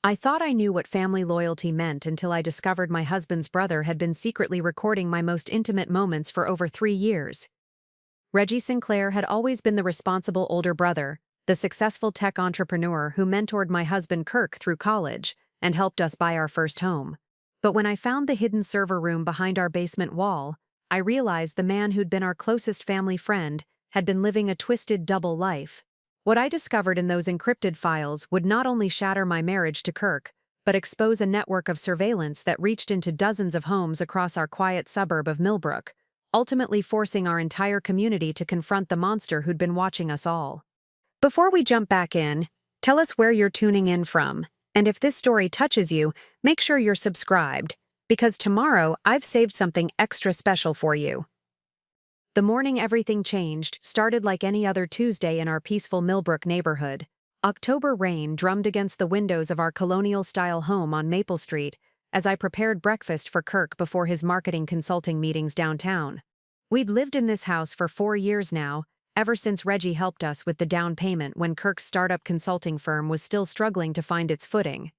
I thought I knew what family loyalty meant until I discovered my husband's brother had been secretly recording my most intimate moments for over 3 years. Reggie Sinclair had always been the responsible older brother, the successful tech entrepreneur who mentored my husband Kirk through college and helped us buy our first home. But when I found the hidden server room behind our basement wall, I realized the man who'd been our closest family friend had been living a twisted double life. What I discovered in those encrypted files would not only shatter my marriage to Kirk, but expose a network of surveillance that reached into dozens of homes across our quiet suburb of Millbrook, ultimately forcing our entire community to confront the monster who'd been watching us all. Before we jump back in, tell us where you're tuning in from, and if this story touches you, make sure you're subscribed, because tomorrow I've saved something extra special for you. The morning everything changed started like any other Tuesday in our peaceful Millbrook neighborhood. October rain drummed against the windows of our colonial-style home on Maple Street as I prepared breakfast for Kirk before his marketing consulting meetings downtown. We'd lived in this house for 4 years now, ever since Reggie helped us with the down payment when Kirk's startup consulting firm was still struggling to find its footing.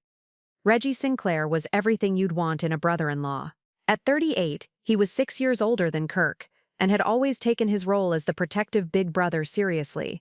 Reggie Sinclair was everything you'd want in a brother-in-law. At 38, he was 6 years older than Kirk, and had always taken his role as the protective big brother seriously.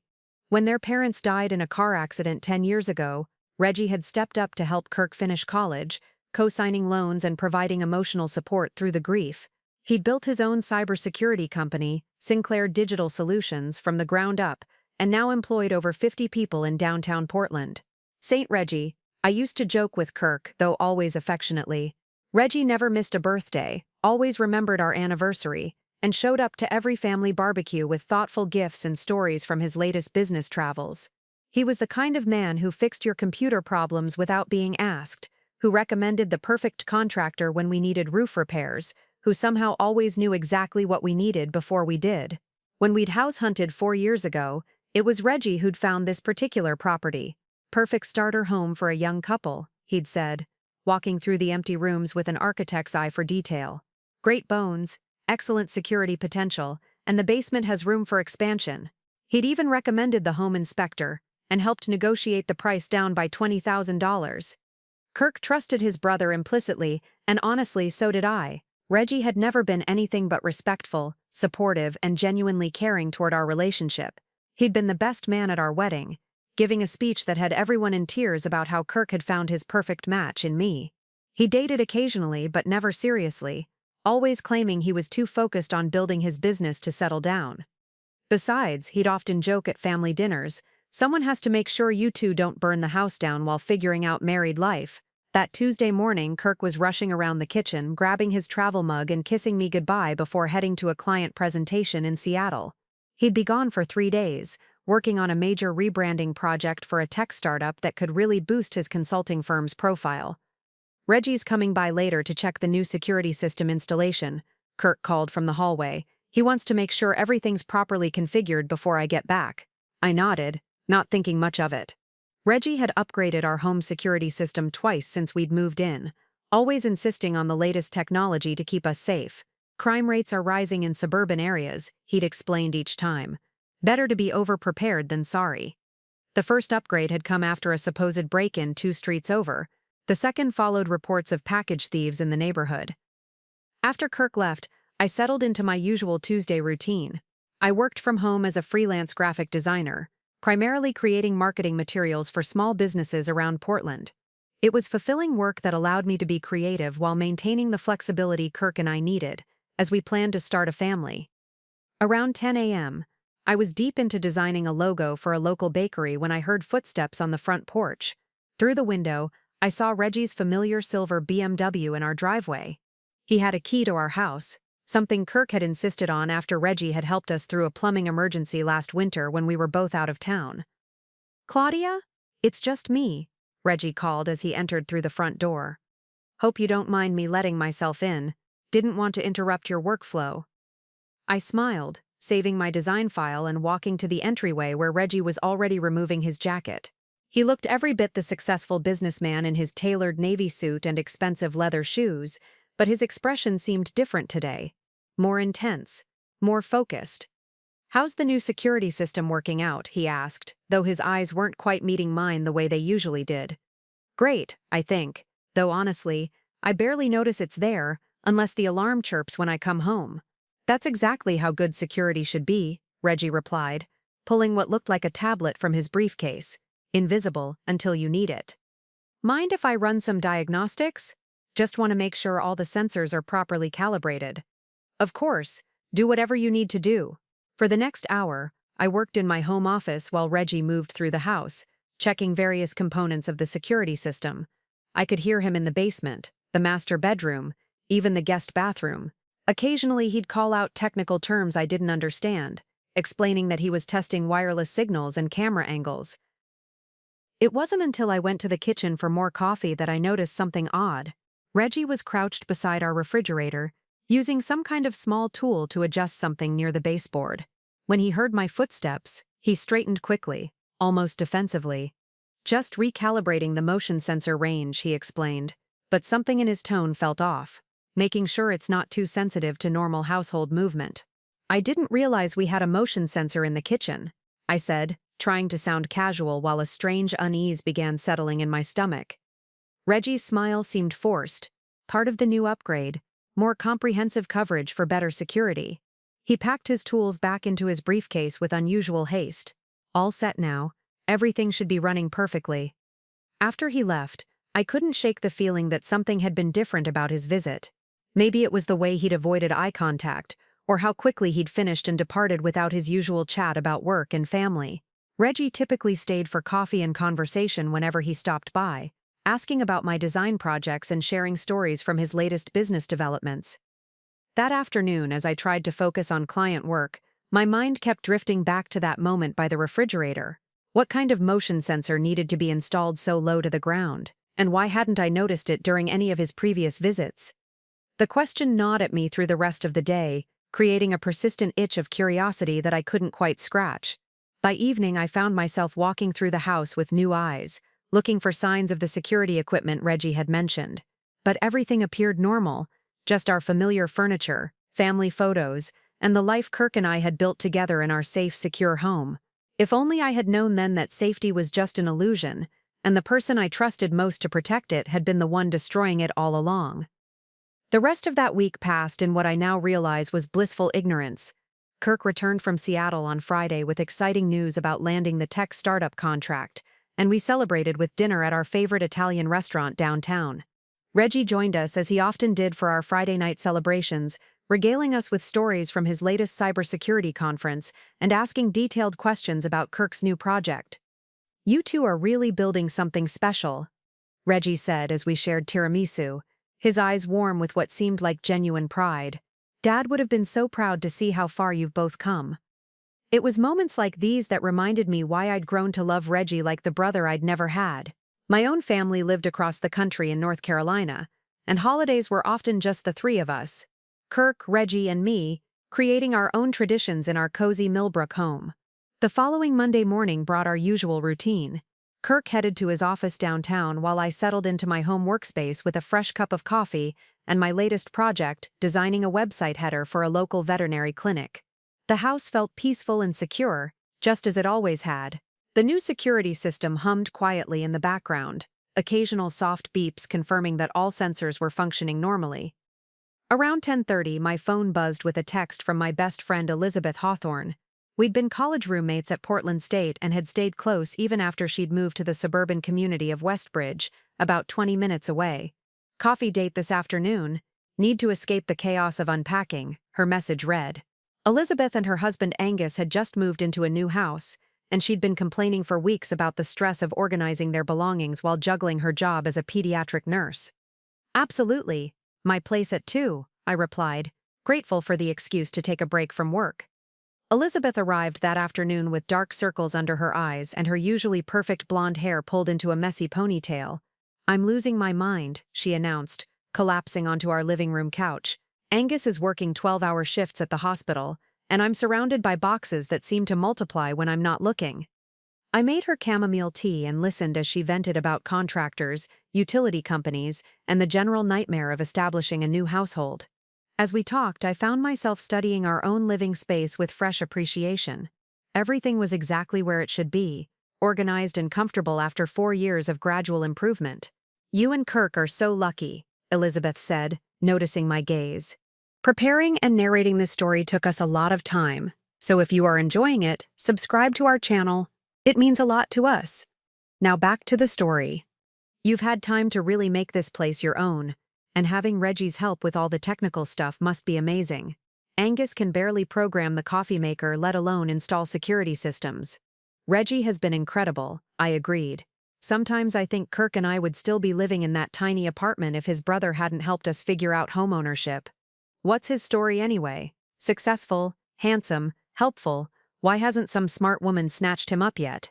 When their parents died in a car accident 10 years ago, Reggie had stepped up to help Kirk finish college, co-signing loans and providing emotional support through the grief. He'd built his own cybersecurity company, Sinclair Digital Solutions, from the ground up, and now employed over 50 people in downtown Portland. Saint Reggie, I used to joke with Kirk, though always affectionately. Reggie never missed a birthday, always remembered our anniversary, and showed up to every family barbecue with thoughtful gifts and stories from his latest business travels. He was the kind of man who fixed your computer problems without being asked, who recommended the perfect contractor when we needed roof repairs, who somehow always knew exactly what we needed before we did. When we'd house hunted 4 years ago, it was Reggie who'd found this particular property. Perfect starter home for a young couple, he'd said, walking through the empty rooms with an architect's eye for detail. Great bones, excellent security potential, and the basement has room for expansion. He'd even recommended the home inspector and helped negotiate the price down by $20,000. Kirk trusted his brother implicitly, and honestly, so did I. Reggie had never been anything but respectful, supportive, and genuinely caring toward our relationship. He'd been the best man at our wedding, giving a speech that had everyone in tears about how Kirk had found his perfect match in me. He dated occasionally but never seriously, always claiming he was too focused on building his business to settle down. Besides, he'd often joke at family dinners, "Someone has to make sure you two don't burn the house down while figuring out married life." That Tuesday morning, Kirk was rushing around the kitchen, grabbing his travel mug and kissing me goodbye before heading to a client presentation in Seattle. He'd be gone for 3 days, working on a major rebranding project for a tech startup that could really boost his consulting firm's profile. "Reggie's coming by later to check the new security system installation," Kirk called from the hallway. "He wants to make sure everything's properly configured before I get back." I nodded, not thinking much of it. Reggie had upgraded our home security system twice since we'd moved in, always insisting on the latest technology to keep us safe. "Crime rates are rising in suburban areas," he'd explained each time. "Better to be over-prepared than sorry." The first upgrade had come after a supposed break-in 2 streets over. The second followed reports of package thieves in the neighborhood. After Kirk left, I settled into my usual Tuesday routine. I worked from home as a freelance graphic designer, primarily creating marketing materials for small businesses around Portland. It was fulfilling work that allowed me to be creative while maintaining the flexibility Kirk and I needed, as we planned to start a family. Around 10 a.m., I was deep into designing a logo for a local bakery when I heard footsteps on the front porch. Through the window, I saw Reggie's familiar silver BMW in our driveway. He had a key to our house, something Kirk had insisted on after Reggie had helped us through a plumbing emergency last winter when we were both out of town. "Claudia? It's just me," Reggie called as he entered through the front door. "Hope you don't mind me letting myself in. Didn't want to interrupt your workflow." I smiled, saving my design file and walking to the entryway where Reggie was already removing his jacket. He looked every bit the successful businessman in his tailored navy suit and expensive leather shoes, but his expression seemed different today. More intense, more focused. "How's the new security system working out?" he asked, though his eyes weren't quite meeting mine the way they usually did. Great, I think, though honestly, I barely notice it's there unless the alarm chirps when I come home. That's exactly how good security should be, Reggie replied, pulling what looked like a tablet from his briefcase, invisible until you need it. Mind if I run some diagnostics? Just want to make sure all the sensors are properly calibrated. Of course, do whatever you need to do. For the next hour, I worked in my home office while Reggie moved through the house, checking various components of the security system. I could hear him in the basement, the master bedroom, even the guest bathroom. Occasionally he'd call out technical terms I didn't understand, explaining that he was testing wireless signals and camera angles. It wasn't until I went to the kitchen for more coffee that I noticed something odd. Reggie was crouched beside our refrigerator, using some kind of small tool to adjust something near the baseboard. When he heard my footsteps, he straightened quickly, almost defensively. Just recalibrating the motion sensor range, he explained, but something in his tone felt off, making sure it's not too sensitive to normal household movement. I didn't realize we had a motion sensor in the kitchen, I said, trying to sound casual while a strange unease began settling in my stomach. Reggie's smile seemed forced, part of the new upgrade, more comprehensive coverage for better security. He packed his tools back into his briefcase with unusual haste. All set now, everything should be running perfectly. After he left, I couldn't shake the feeling that something had been different about his visit. Maybe it was the way he'd avoided eye contact, or how quickly he'd finished and departed without his usual chat about work and family. Reggie typically stayed for coffee and conversation whenever he stopped by, asking about my design projects and sharing stories from his latest business developments. That afternoon, as I tried to focus on client work, my mind kept drifting back to that moment by the refrigerator. What kind of motion sensor needed to be installed so low to the ground, and why hadn't I noticed it during any of his previous visits? The question gnawed at me through the rest of the day, creating a persistent itch of curiosity that I couldn't quite scratch. By evening, I found myself walking through the house with new eyes, looking for signs of the security equipment Reggie had mentioned. But everything appeared normal, just our familiar furniture, family photos, and the life Kirk and I had built together in our safe, secure home. If only I had known then that safety was just an illusion, and the person I trusted most to protect it had been the one destroying it all along. The rest of that week passed in what I now realize was blissful ignorance. Kirk returned from Seattle on Friday with exciting news about landing the tech startup contract, and we celebrated with dinner at our favorite Italian restaurant downtown. Reggie joined us as he often did for our Friday night celebrations, regaling us with stories from his latest cybersecurity conference and asking detailed questions about Kirk's new project. "You two are really building something special," Reggie said as we shared tiramisu, his eyes warm with what seemed like genuine pride. "Dad would have been so proud to see how far you've both come." It was moments like these that reminded me why I'd grown to love Reggie like the brother I'd never had. My own family lived across the country in North Carolina, and holidays were often just the three of us, Kirk, Reggie, and me, creating our own traditions in our cozy Millbrook home. The following Monday morning brought our usual routine. Kirk headed to his office downtown while I settled into my home workspace with a fresh cup of coffee and my latest project, designing a website header for a local veterinary clinic. The house felt peaceful and secure, just as it always had. The new security system hummed quietly in the background, occasional soft beeps confirming that all sensors were functioning normally. Around 10:30, my phone buzzed with a text from my best friend Elizabeth Hawthorne. We'd been college roommates at Portland State and had stayed close even after she'd moved to the suburban community of Westbridge, about 20 minutes away. "Coffee date this afternoon. Need to escape the chaos of unpacking," her message read. Elizabeth and her husband Angus had just moved into a new house, and she'd been complaining for weeks about the stress of organizing their belongings while juggling her job as a pediatric nurse. "Absolutely. My place at 2, I replied, grateful for the excuse to take a break from work. Elizabeth arrived that afternoon with dark circles under her eyes and her usually perfect blonde hair pulled into a messy ponytail. "I'm losing my mind," she announced, collapsing onto our living room couch. "Angus is working 12-hour shifts at the hospital, and I'm surrounded by boxes that seem to multiply when I'm not looking." I made her chamomile tea and listened as she vented about contractors, utility companies, and the general nightmare of establishing a new household. As we talked, I found myself studying our own living space with fresh appreciation. Everything was exactly where it should be, organized and comfortable after 4 years of gradual improvement. "You and Kirk are so lucky," Elizabeth said, noticing my gaze. Preparing and narrating this story took us a lot of time, so if you are enjoying it, subscribe to our channel. It means a lot to us. Now back to the story. You've had time to really make this place your own, and having Reggie's help with all the technical stuff must be amazing. Angus can barely program the coffee maker, let alone install security systems. Reggie has been incredible, I agreed. Sometimes I think Kirk and I would still be living in that tiny apartment if his brother hadn't helped us figure out homeownership. What's his story anyway? Successful, handsome, helpful. Why hasn't some smart woman snatched him up yet?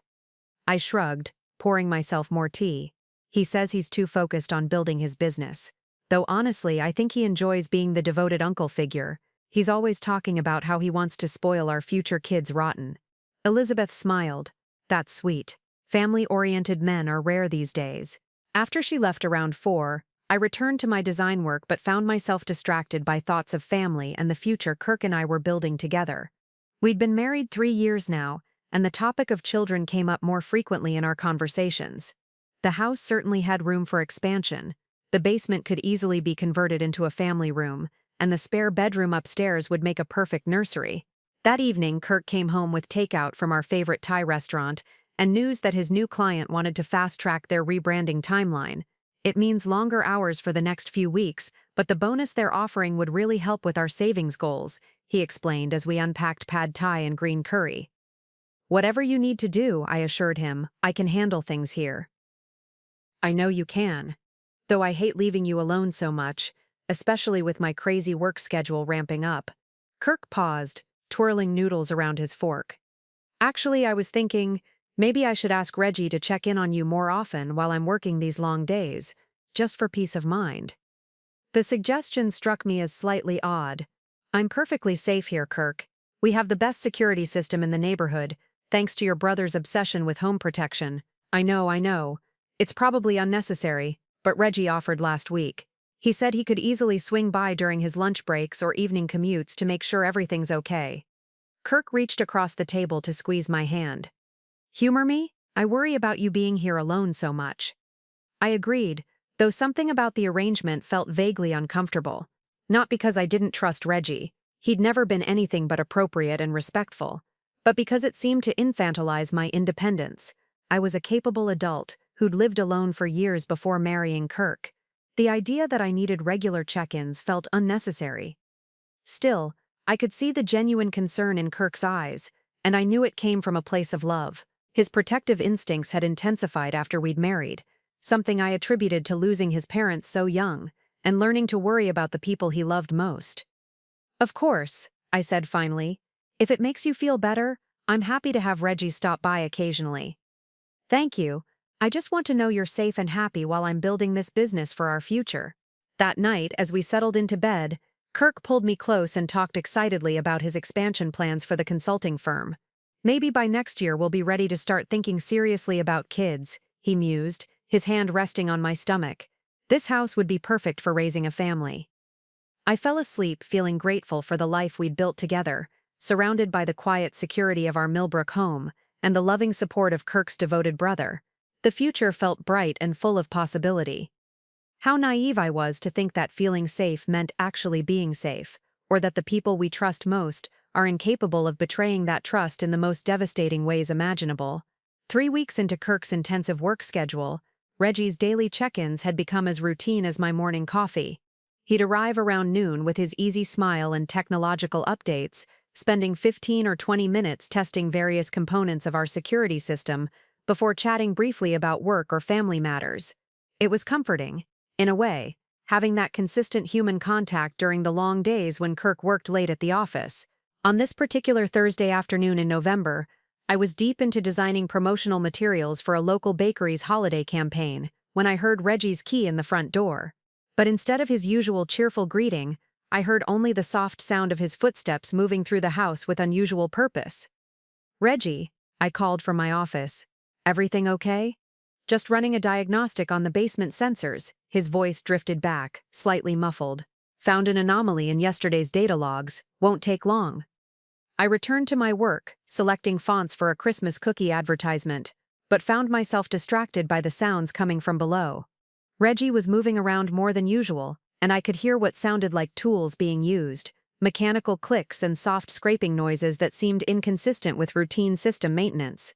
I shrugged, pouring myself more tea. He says he's too focused on building his business. Though honestly, I think he enjoys being the devoted uncle figure. He's always talking about how he wants to spoil our future kids rotten. Elizabeth smiled. That's sweet. Family-oriented men are rare these days. After she left around 4, I returned to my design work but found myself distracted by thoughts of family and the future Kirk and I were building together. We'd been married 3 years now, and the topic of children came up more frequently in our conversations. The house certainly had room for expansion. The basement could easily be converted into a family room, and the spare bedroom upstairs would make a perfect nursery. That evening, Kirk came home with takeout from our favorite Thai restaurant and news that his new client wanted to fast-track their rebranding timeline. It means longer hours for the next few weeks, but the bonus they're offering would really help with our savings goals, he explained as we unpacked pad thai and green curry. Whatever you need to do, I assured him, I can handle things here. I know you can. Though I hate leaving you alone so much, especially with my crazy work schedule ramping up. Kirk paused, twirling noodles around his fork. Actually, I was thinking, maybe I should ask Reggie to check in on you more often while I'm working these long days, just for peace of mind. The suggestion struck me as slightly odd. I'm perfectly safe here, Kirk. We have the best security system in the neighborhood, thanks to your brother's obsession with home protection. I know. It's probably unnecessary, but Reggie offered last week. He said he could easily swing by during his lunch breaks or evening commutes to make sure everything's okay. Kirk reached across the table to squeeze my hand. Humor me? I worry about you being here alone so much. I agreed, though something about the arrangement felt vaguely uncomfortable. Not because I didn't trust Reggie. He'd never been anything but appropriate and respectful. But because it seemed to infantilize my independence. I was a capable adult who'd lived alone for years before marrying Kirk. The idea that I needed regular check-ins felt unnecessary. Still, I could see the genuine concern in Kirk's eyes, and I knew it came from a place of love. His protective instincts had intensified after we'd married, something I attributed to losing his parents so young, and learning to worry about the people he loved most. Of course, I said finally. If it makes you feel better, I'm happy to have Reggie stop by occasionally. Thank you. I just want to know you're safe and happy while I'm building this business for our future. That night, as we settled into bed, Kirk pulled me close and talked excitedly about his expansion plans for the consulting firm. Maybe by next year we'll be ready to start thinking seriously about kids, he mused, his hand resting on my stomach. This house would be perfect for raising a family. I fell asleep feeling grateful for the life we'd built together, surrounded by the quiet security of our Millbrook home and the loving support of Kirk's devoted brother. The future felt bright and full of possibility. How naive I was to think that feeling safe meant actually being safe, or that the people we trust most are incapable of betraying that trust in the most devastating ways imaginable. 3 weeks into Kirk's intensive work schedule, Reggie's daily check-ins had become as routine as my morning coffee. He'd arrive around noon with his easy smile and technological updates, spending 15 or 20 minutes testing various components of our security system before chatting briefly about work or family matters. It was comforting, in a way, having that consistent human contact during the long days when Kirk worked late at the office. On this particular Thursday afternoon in November, I was deep into designing promotional materials for a local bakery's holiday campaign when I heard Reggie's key in the front door. But instead of his usual cheerful greeting, I heard only the soft sound of his footsteps moving through the house with unusual purpose. Reggie, I called from my office. Everything okay? Just running a diagnostic on the basement sensors, his voice drifted back, slightly muffled. Found an anomaly in yesterday's data logs, won't take long. I returned to my work, selecting fonts for a Christmas cookie advertisement. but found myself distracted by the sounds coming from below. Reggie was moving around more than usual, and I could hear what sounded like tools being used, mechanical clicks and soft scraping noises that seemed inconsistent with routine system maintenance.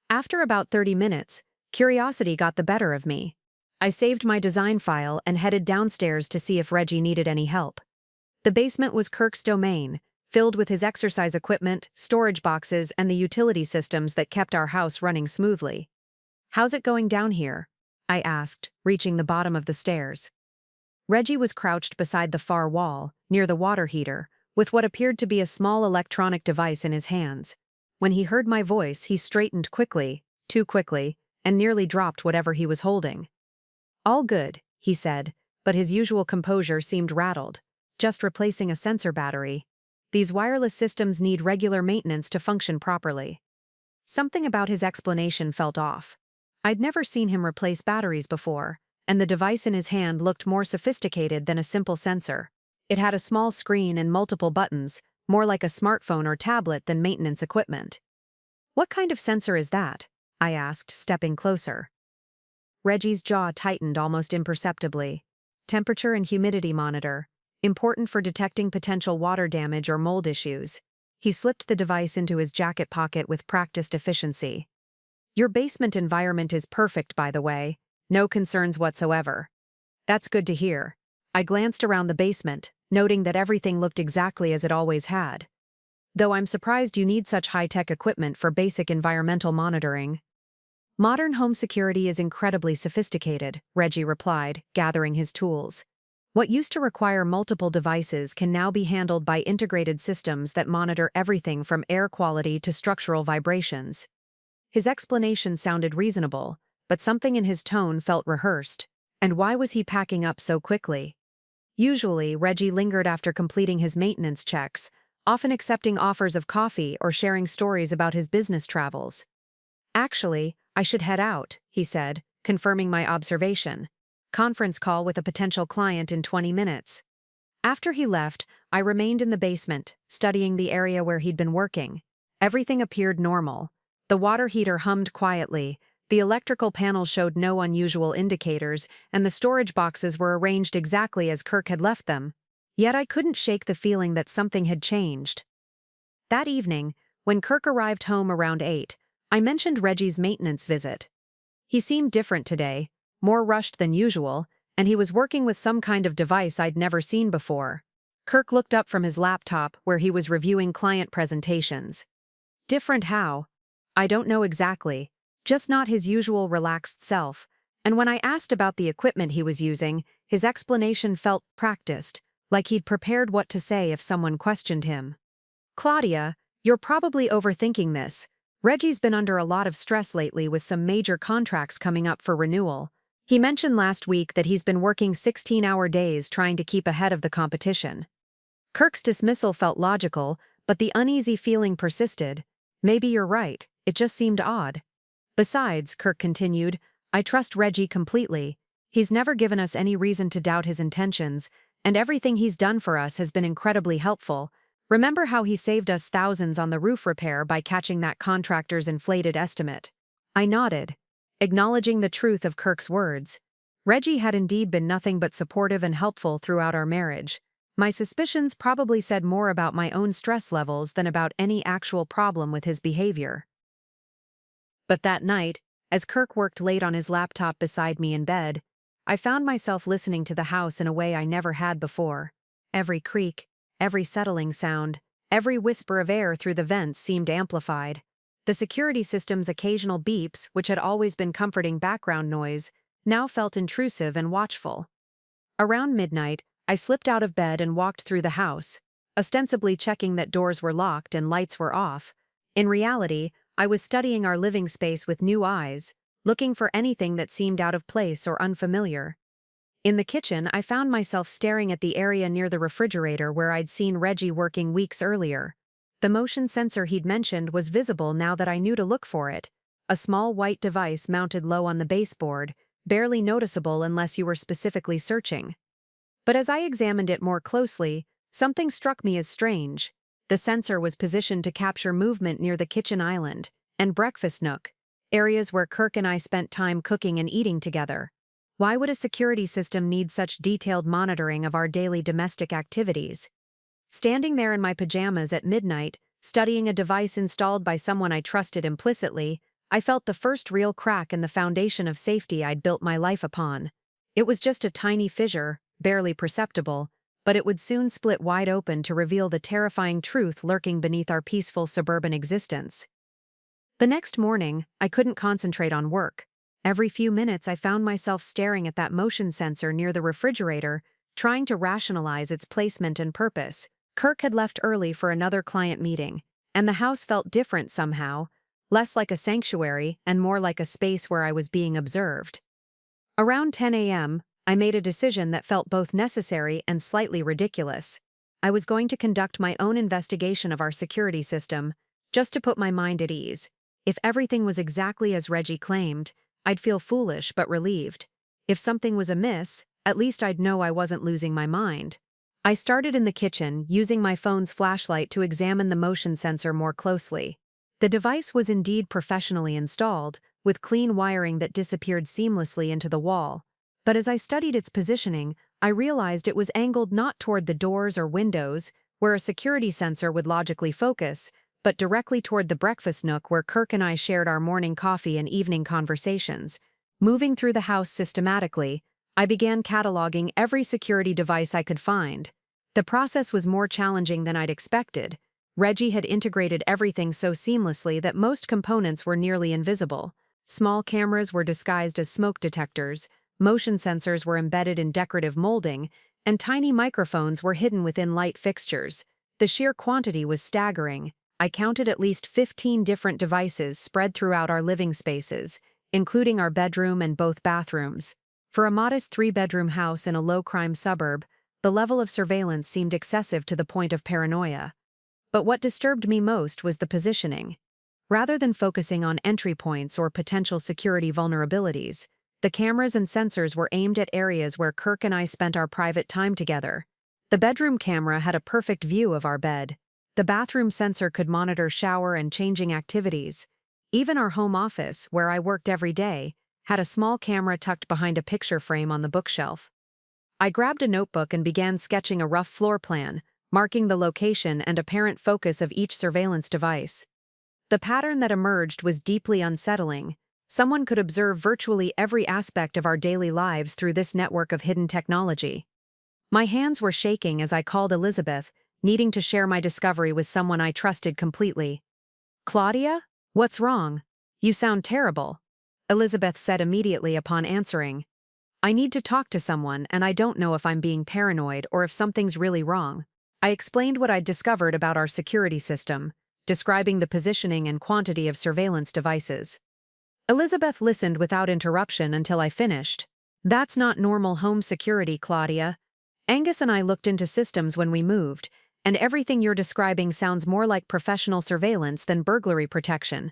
After about 30 minutes, curiosity got the better of me. I saved my design file and headed downstairs to see if Reggie needed any help. The basement was Kirk's domain, filled with his exercise equipment, storage boxes, and the utility systems that kept our house running smoothly. "How's it going down here?" I asked, reaching the bottom of the stairs. Reggie was crouched beside the far wall, near the water heater, with what appeared to be a small electronic device in his hands. When he heard my voice, he straightened quickly, too quickly, and nearly dropped whatever he was holding. "All good," he said, but his usual composure seemed rattled. "Just replacing a sensor battery. These wireless systems need regular maintenance to function properly." Something about his explanation felt off. I'd never seen him replace batteries before, and the device in his hand looked more sophisticated than a simple sensor. It had a small screen and multiple buttons, more like a smartphone or tablet than maintenance equipment. "What kind of sensor is that?" I asked, stepping closer. Reggie's jaw tightened almost imperceptibly. "Temperature and humidity monitor. Important for detecting potential water damage or mold issues." He slipped the device into his jacket pocket with practiced efficiency. "Your basement environment is perfect, by the way. No concerns whatsoever." "That's good to hear." I glanced around the basement, noting that everything looked exactly as it always had. "Though I'm surprised you need such high-tech equipment for basic environmental monitoring." "Modern home security is incredibly sophisticated," Reggie replied, gathering his tools. "What used to require multiple devices can now be handled by integrated systems that monitor everything from air quality to structural vibrations." His explanation sounded reasonable, but something in his tone felt rehearsed. And why was he packing up so quickly? Usually, Reggie lingered after completing his maintenance checks, often accepting offers of coffee or sharing stories about his business travels. "Actually, I should head out," he said, confirming my observation. "Conference call with a potential client in 20 minutes. After he left, I remained in the basement, studying the area where he'd been working. Everything appeared normal. The water heater hummed quietly, the electrical panel showed no unusual indicators, and the storage boxes were arranged exactly as Kirk had left them. Yet I couldn't shake the feeling that something had changed. That evening, when Kirk arrived home around 8, I mentioned Reggie's maintenance visit. He seemed different today, more rushed than usual, and he was working with some kind of device I'd never seen before. Kirk looked up from his laptop where he was reviewing client presentations. "Different how?" "I don't know exactly. Just not his usual relaxed self." And when I asked about the equipment he was using, his explanation felt practiced, like he'd prepared what to say if someone questioned him. "Claudia, you're probably overthinking this. Reggie's been under a lot of stress lately with some major contracts coming up for renewal. He mentioned last week that he's been working 16-hour days trying to keep ahead of the competition." Kirk's dismissal felt logical, but the uneasy feeling persisted. "Maybe you're right, it just seemed odd." "Besides," Kirk continued, "I trust Reggie completely. He's never given us any reason to doubt his intentions, and everything he's done for us has been incredibly helpful. Remember how he saved us thousands on the roof repair by catching that contractor's inflated estimate?" I nodded, acknowledging the truth of Kirk's words. Reggie had indeed been nothing but supportive and helpful throughout our marriage. My suspicions probably said more about my own stress levels than about any actual problem with his behavior. But that night, as Kirk worked late on his laptop beside me in bed, I found myself listening to the house in a way I never had before. Every creak, every settling sound, every whisper of air through the vents seemed amplified. The security system's occasional beeps, which had always been comforting background noise, now felt intrusive and watchful. Around midnight, I slipped out of bed and walked through the house, ostensibly checking that doors were locked and lights were off. In reality, I was studying our living space with new eyes, looking for anything that seemed out of place or unfamiliar. In the kitchen, I found myself staring at the area near the refrigerator where I'd seen Reggie working weeks earlier. The motion sensor he'd mentioned was visible now that I knew to look for it, a small white device mounted low on the baseboard, barely noticeable unless you were specifically searching. But as I examined it more closely, something struck me as strange. The sensor was positioned to capture movement near the kitchen island and breakfast nook. areas where Kirk and I spent time cooking and eating together. Why would a security system need such detailed monitoring of our daily domestic activities? Standing there in my pajamas at midnight, studying a device installed by someone I trusted implicitly, I felt the first real crack in the foundation of safety I'd built my life upon. It was just a tiny fissure, barely perceptible, but it would soon split wide open to reveal the terrifying truth lurking beneath our peaceful suburban existence. The next morning, I couldn't concentrate on work. Every few minutes I found myself staring at that motion sensor near the refrigerator, trying to rationalize its placement and purpose. Kirk had left early for another client meeting, and the house felt different somehow, less like a sanctuary and more like a space where I was being observed. Around 10 a.m., I made a decision that felt both necessary and slightly ridiculous. I was going to conduct my own investigation of our security system, just to put my mind at ease. If everything was exactly as Reggie claimed, I'd feel foolish but relieved. If something was amiss, at least I'd know I wasn't losing my mind. I started in the kitchen, using my phone's flashlight to examine the motion sensor more closely. The device was indeed professionally installed, with clean wiring that disappeared seamlessly into the wall. But as I studied its positioning, I realized it was angled not toward the doors or windows, where a security sensor would logically focus, but directly toward the breakfast nook where Kirk and I shared our morning coffee and evening conversations. Moving through the house systematically, I began cataloging every security device I could find. The process was more challenging than I'd expected. Reggie had integrated everything so seamlessly that most components were nearly invisible. Small cameras were disguised as smoke detectors, motion sensors were embedded in decorative molding, and tiny microphones were hidden within light fixtures. The sheer quantity was staggering. I counted at least 15 different devices spread throughout our living spaces, including our bedroom and both bathrooms. For a modest 3-bedroom house in a low-crime suburb, the level of surveillance seemed excessive to the point of paranoia. But what disturbed me most was the positioning. Rather than focusing on entry points or potential security vulnerabilities, the cameras and sensors were aimed at areas where Kirk and I spent our private time together. The bedroom camera had a perfect view of our bed. The bathroom sensor could monitor shower and changing activities. Even our home office, where I worked every day, had a small camera tucked behind a picture frame on the bookshelf. I grabbed a notebook and began sketching a rough floor plan, marking the location and apparent focus of each surveillance device. The pattern that emerged was deeply unsettling. Someone could observe virtually every aspect of our daily lives through this network of hidden technology. My hands were shaking as I called Elizabeth, needing to share my discovery with someone I trusted completely. "Claudia? What's wrong? You sound terrible," Elizabeth said immediately upon answering. "I need to talk to someone, and I don't know if I'm being paranoid or if something's really wrong." I explained what I'd discovered about our security system, describing the positioning and quantity of surveillance devices. Elizabeth listened without interruption until I finished. "That's not normal home security, Claudia. Angus and I looked into systems when we moved, and everything you're describing sounds more like professional surveillance than burglary protection.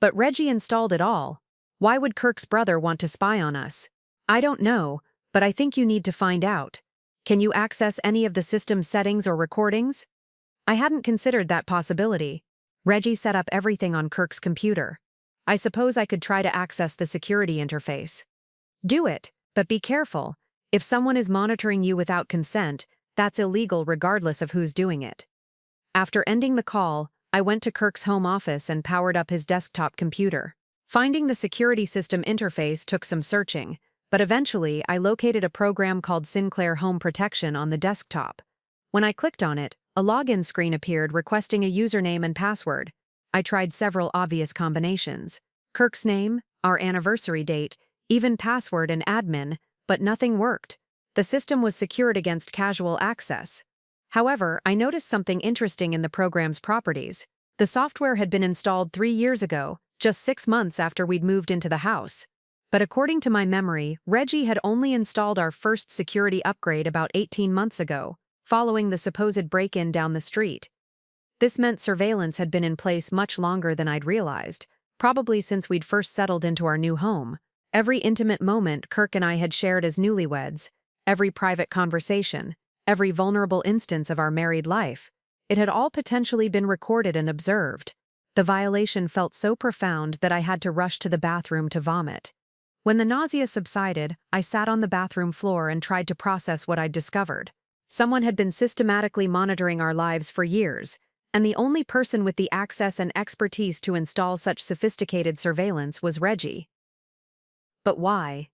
But Reggie installed it all. Why would Kirk's brother want to spy on us? I don't know, but I think you need to find out. Can you access any of the system's settings or recordings?" I hadn't considered that possibility. Reggie set up everything on Kirk's computer. I suppose I could try to access the security interface. "Do it, but be careful. If someone is monitoring you without consent, that's illegal regardless of who's doing it." After ending the call, I went to Kirk's home office and powered up his desktop computer. Finding the security system interface took some searching, but eventually I located a program called Sinclair Home Protection on the desktop. When I clicked on it, a login screen appeared requesting a username and password. I tried several obvious combinations: Kirk's name, our anniversary date, even password and admin, but nothing worked. The system was secured against casual access. However, I noticed something interesting in the program's properties. The software had been installed 3 years ago, just 6 months after we'd moved into the house. But according to my memory, Reggie had only installed our first security upgrade about 18 months ago, following the supposed break-in down the street. This meant surveillance had been in place much longer than I'd realized, probably since we'd first settled into our new home. Every intimate moment Kirk and I had shared as newlyweds, every private conversation, every vulnerable instance of our married life, it had all potentially been recorded and observed. The violation felt so profound that I had to rush to the bathroom to vomit. When the nausea subsided, I sat on the bathroom floor and tried to process what I'd discovered. Someone had been systematically monitoring our lives for years, and the only person with the access and expertise to install such sophisticated surveillance was Reggie. But why?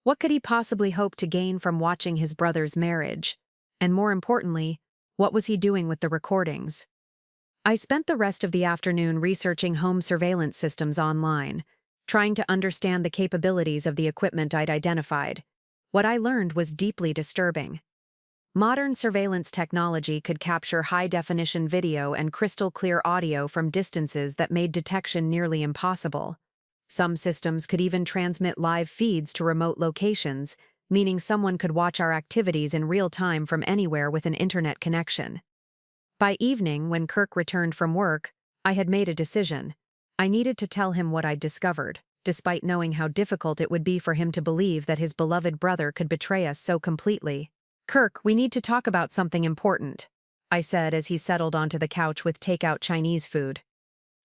What could he possibly hope to gain from watching his brother's marriage? And more importantly, what was he doing with the recordings? I spent the rest of the afternoon researching home surveillance systems online, trying to understand the capabilities of the equipment I'd identified. What I learned was deeply disturbing. Modern surveillance technology could capture high-definition video and crystal-clear audio from distances that made detection nearly impossible. Some systems could even transmit live feeds to remote locations, meaning someone could watch our activities in real time from anywhere with an internet connection. By evening, when Kirk returned from work, I had made a decision. I needed to tell him what I'd discovered, despite knowing how difficult it would be for him to believe that his beloved brother could betray us so completely. "Kirk, we need to talk about something important," I said as he settled onto the couch with takeout Chinese food.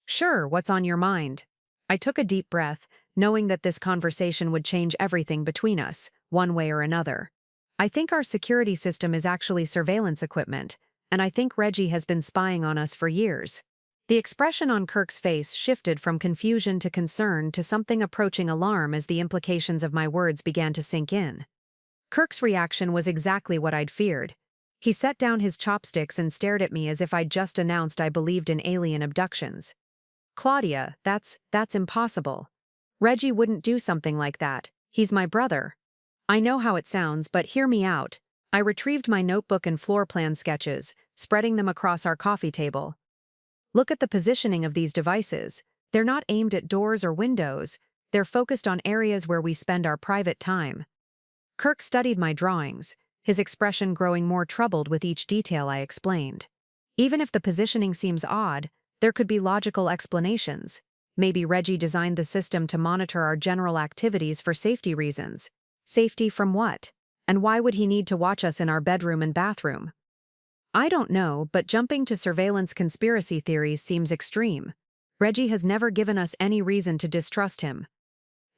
"Sure, what's on your mind?" I took a deep breath, knowing that this conversation would change everything between us, one way or another. "I think our security system is actually surveillance equipment, and I think Reggie has been spying on us for years." The expression on Kirk's face shifted from confusion to concern to something approaching alarm as the implications of my words began to sink in. Kirk's reaction was exactly what I'd feared. He set down his chopsticks and stared at me as if I'd just announced I believed in alien abductions. "Claudia, that's impossible. Reggie wouldn't do something like that. He's my brother." "I know how it sounds, but hear me out." I retrieved my notebook and floor plan sketches, spreading them across our coffee table. "Look at the positioning of these devices. They're not aimed at doors or windows. They're focused on areas where we spend our private time." Kirk studied my drawings, his expression growing more troubled with each detail I explained. "Even if the positioning seems odd, there could be logical explanations. Maybe Reggie designed the system to monitor our general activities for safety reasons." "Safety from what? And why would he need to watch us in our bedroom and bathroom?" "I don't know, but jumping to surveillance conspiracy theories seems extreme. Reggie has never given us any reason to distrust him."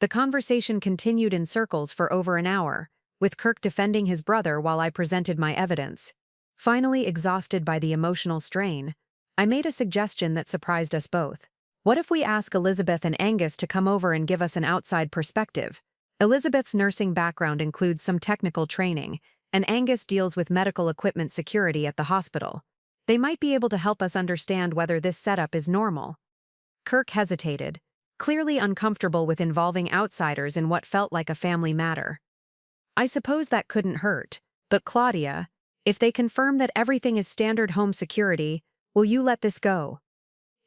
The conversation continued in circles for over an hour, with Kirk defending his brother while I presented my evidence. Finally, exhausted by the emotional strain, I made a suggestion that surprised us both. "What if we ask Elizabeth and Angus to come over and give us an outside perspective?" Elizabeth's nursing background includes some technical training, and Angus deals with medical equipment security at the hospital. They might be able to help us understand whether this setup is normal. Kirk hesitated, clearly uncomfortable with involving outsiders in what felt like a family matter. "I suppose that couldn't hurt, but Claudia, if they confirm that everything is standard home security, will you let this go?"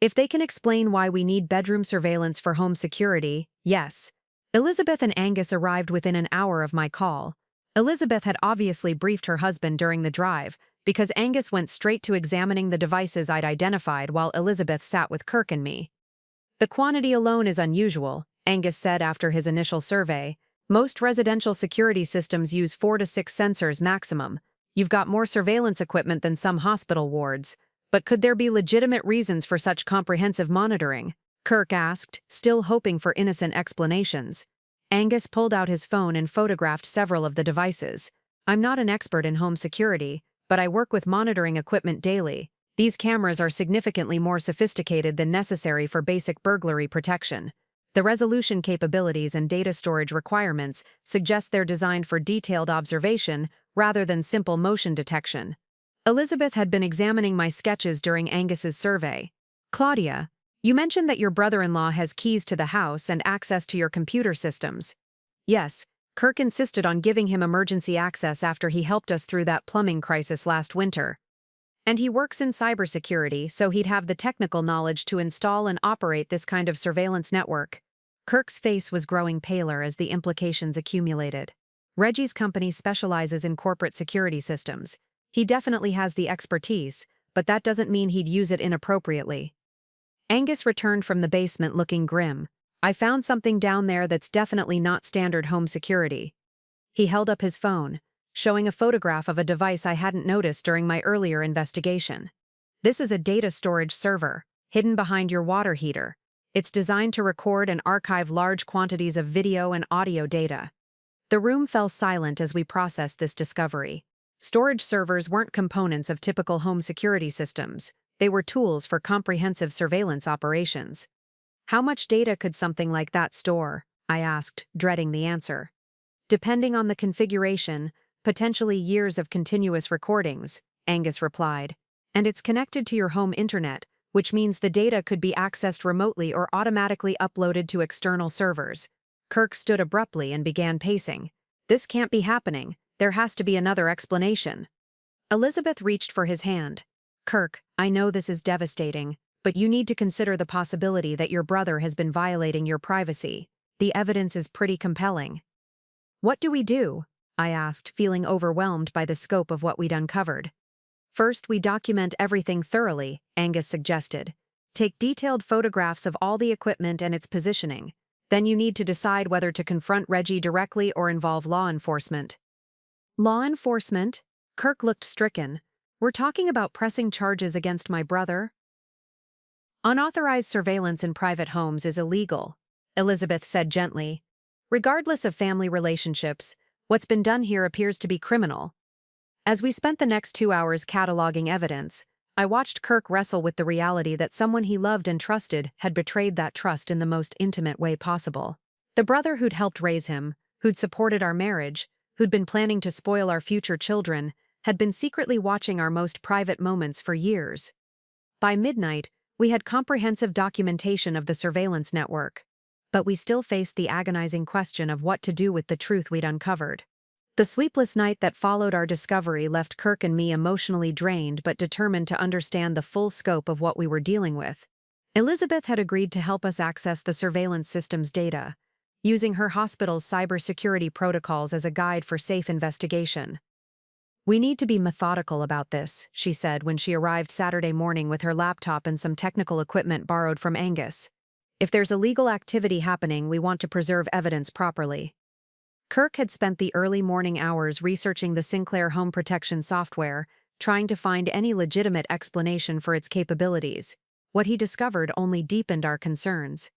"If they can explain why we need bedroom surveillance for home security, yes." Elizabeth and Angus arrived within an hour of my call. Elizabeth had obviously briefed her husband during the drive, because Angus went straight to examining the devices I'd identified while Elizabeth sat with Kirk and me. "The quantity alone is unusual," Angus said after his initial survey. "Most residential security systems use 4 to 6 sensors maximum. You've got more surveillance equipment than some hospital wards. But could there be legitimate reasons for such comprehensive monitoring?" Kirk asked, still hoping for innocent explanations. Angus pulled out his phone and photographed several of the devices. "I'm not an expert in home security, but I work with monitoring equipment daily. These cameras are significantly more sophisticated than necessary for basic burglary protection. The resolution capabilities and data storage requirements suggest they're designed for detailed observation rather than simple motion detection." Elizabeth had been examining my sketches during Angus's survey. "Claudia, you mentioned that your brother-in-law has keys to the house and access to your computer systems." "Yes, Kirk insisted on giving him emergency access after he helped us through that plumbing crisis last winter. And he works in cybersecurity, so he'd have the technical knowledge to install and operate this kind of surveillance network." Kirk's face was growing paler as the implications accumulated. Reggie's company specializes in corporate security systems. He definitely has the expertise, but that doesn't mean he'd use it inappropriately. Angus returned from the basement looking grim. "I found something down there that's definitely not standard home security." He held up his phone, showing a photograph of a device I hadn't noticed during my earlier investigation. "This is a data storage server, hidden behind your water heater. It's designed to record and archive large quantities of video and audio data. The room fell silent as we processed this discovery. Storage servers weren't components of typical home security systems. They were tools for comprehensive surveillance operations. How much data could something like that store? I asked, dreading the answer. Depending on the configuration, potentially years of continuous recordings, Angus replied. And it's connected to your home internet, which means the data could be accessed remotely or automatically uploaded to external servers. Kirk stood abruptly and began pacing. This can't be happening. There has to be another explanation. Elizabeth reached for his hand. Kirk, I know this is devastating, but you need to consider the possibility that your brother has been violating your privacy. The evidence is pretty compelling. What do we do? I asked, feeling overwhelmed by the scope of what we'd uncovered. First, we document everything thoroughly, Angus suggested. Take detailed photographs of all the equipment and its positioning. Then you need to decide whether to confront Reggie directly or involve law enforcement. Law enforcement? Kirk looked stricken. We're talking about pressing charges against my brother? Unauthorized surveillance in private homes is illegal, Elizabeth said gently. Regardless of family relationships, what's been done here appears to be criminal. As we spent the next 2 hours cataloging evidence, I watched Kirk wrestle with the reality that someone he loved and trusted had betrayed that trust in the most intimate way possible. The brother who'd helped raise him, who'd supported our marriage, who'd been planning to spoil our future children, had been secretly watching our most private moments for years. By midnight, we had comprehensive documentation of the surveillance network. But we still faced the agonizing question of what to do with the truth we'd uncovered. The sleepless night that followed our discovery left Kirk and me emotionally drained but determined to understand the full scope of what we were dealing with. Elizabeth had agreed to help us access the surveillance system's data, using her hospital's cybersecurity protocols as a guide for safe investigation. We need to be methodical about this, she said when she arrived Saturday morning with her laptop and some technical equipment borrowed from Angus. If there's illegal activity happening, we want to preserve evidence properly. Kirk had spent the early morning hours researching the Sinclair home protection software, trying to find any legitimate explanation for its capabilities. What he discovered only deepened our concerns.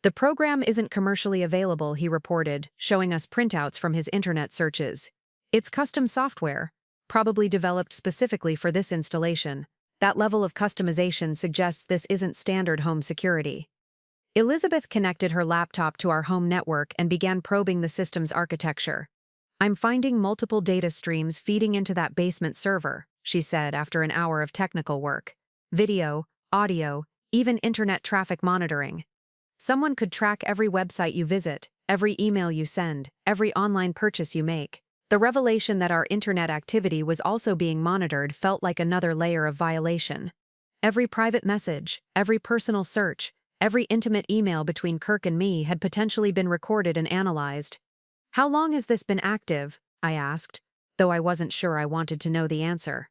The program isn't commercially available, he reported, showing us printouts from his internet searches. It's custom software, probably developed specifically for this installation. That level of customization suggests this isn't standard home security. Elizabeth connected her laptop to our home network and began probing the system's architecture. I'm finding multiple data streams feeding into that basement server, she said after an hour of technical work. Video, audio, even internet traffic monitoring. Someone could track every website you visit, every email you send, every online purchase you make. The revelation that our internet activity was also being monitored felt like another layer of violation. Every private message, every personal search, every intimate email between Kirk and me had potentially been recorded and analyzed. How long has this been active? I asked, though I wasn't sure I wanted to know the answer.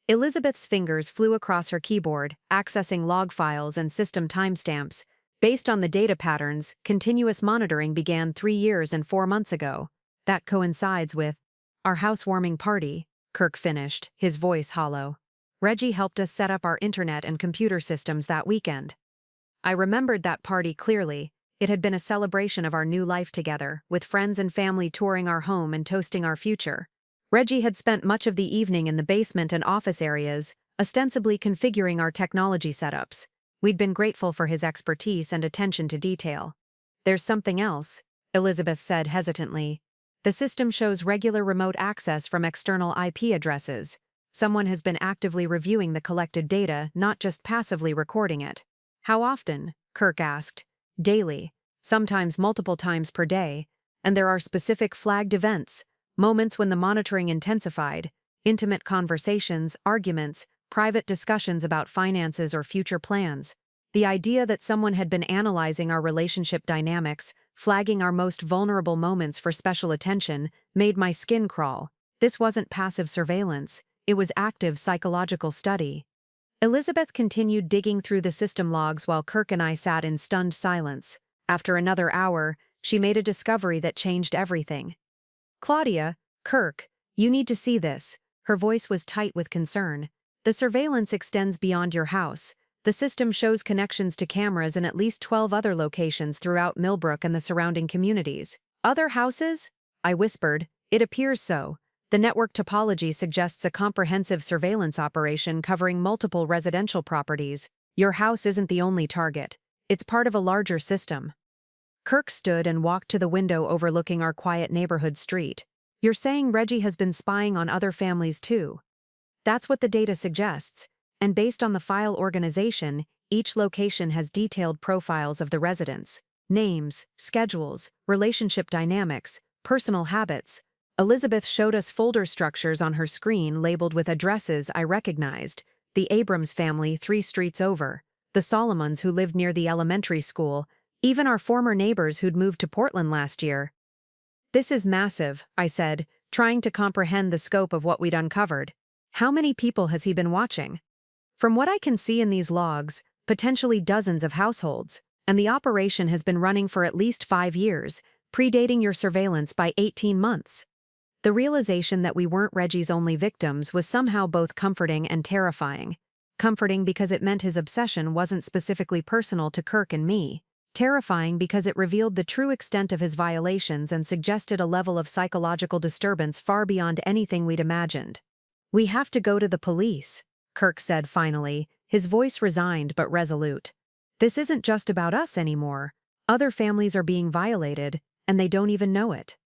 Elizabeth's fingers flew across her keyboard, accessing log files and system timestamps. Based on the data patterns, continuous monitoring began 3 years and 4 months ago. That coincides with our housewarming party, Kirk finished, his voice hollow. Reggie helped us set up our internet and computer systems that weekend. I remembered that party clearly. It had been a celebration of our new life together, with friends and family touring our home and toasting our future. Reggie had spent much of the evening in the basement and office areas, ostensibly configuring our technology setups. We'd been grateful for his expertise and attention to detail. There's something else, Elizabeth said hesitantly. The system shows regular remote access from external IP addresses. Someone has been actively reviewing the collected data, not just passively recording it. How often? Kirk asked. Daily, sometimes multiple times per day, and there are specific flagged events, moments when the monitoring intensified, intimate conversations, arguments, private discussions about finances or future plans. The idea that someone had been analyzing our relationship dynamics, flagging our most vulnerable moments for special attention, made my skin crawl. This wasn't passive surveillance, it was active psychological study. Elizabeth continued digging through the system logs while Kirk and I sat in stunned silence. After another hour, she made a discovery that changed everything. Claudia, Kirk, you need to see this. Her voice was tight with concern. The surveillance extends beyond your house. The system shows connections to cameras in at least 12 other locations throughout Millbrook and the surrounding communities. Other houses? I whispered. It appears so. The network topology suggests a comprehensive surveillance operation covering multiple residential properties. Your house isn't the only target. It's part of a larger system. Kirk stood and walked to the window overlooking our quiet neighborhood street. You're saying Reggie has been spying on other families too? That's what the data suggests. And based on the file organization, each location has detailed profiles of the residents. Names, schedules, relationship dynamics, personal habits. Elizabeth showed us folder structures on her screen labeled with addresses I recognized. The Abrams family 3 streets over. The Solomons who lived near the elementary school. Even our former neighbors who'd moved to Portland last year. This is massive, I said, trying to comprehend the scope of what we'd uncovered. How many people has he been watching? From what I can see in these logs, potentially dozens of households, and the operation has been running for at least 5 years, predating your surveillance by 18 months. The realization that we weren't Reggie's only victims was somehow both comforting and terrifying. Comforting because it meant his obsession wasn't specifically personal to Kirk and me. Terrifying because it revealed the true extent of his violations and suggested a level of psychological disturbance far beyond anything we'd imagined. We have to go to the police, Kirk said finally, his voice resigned but resolute. This isn't just about us anymore. Other families are being violated, and they don't even know it.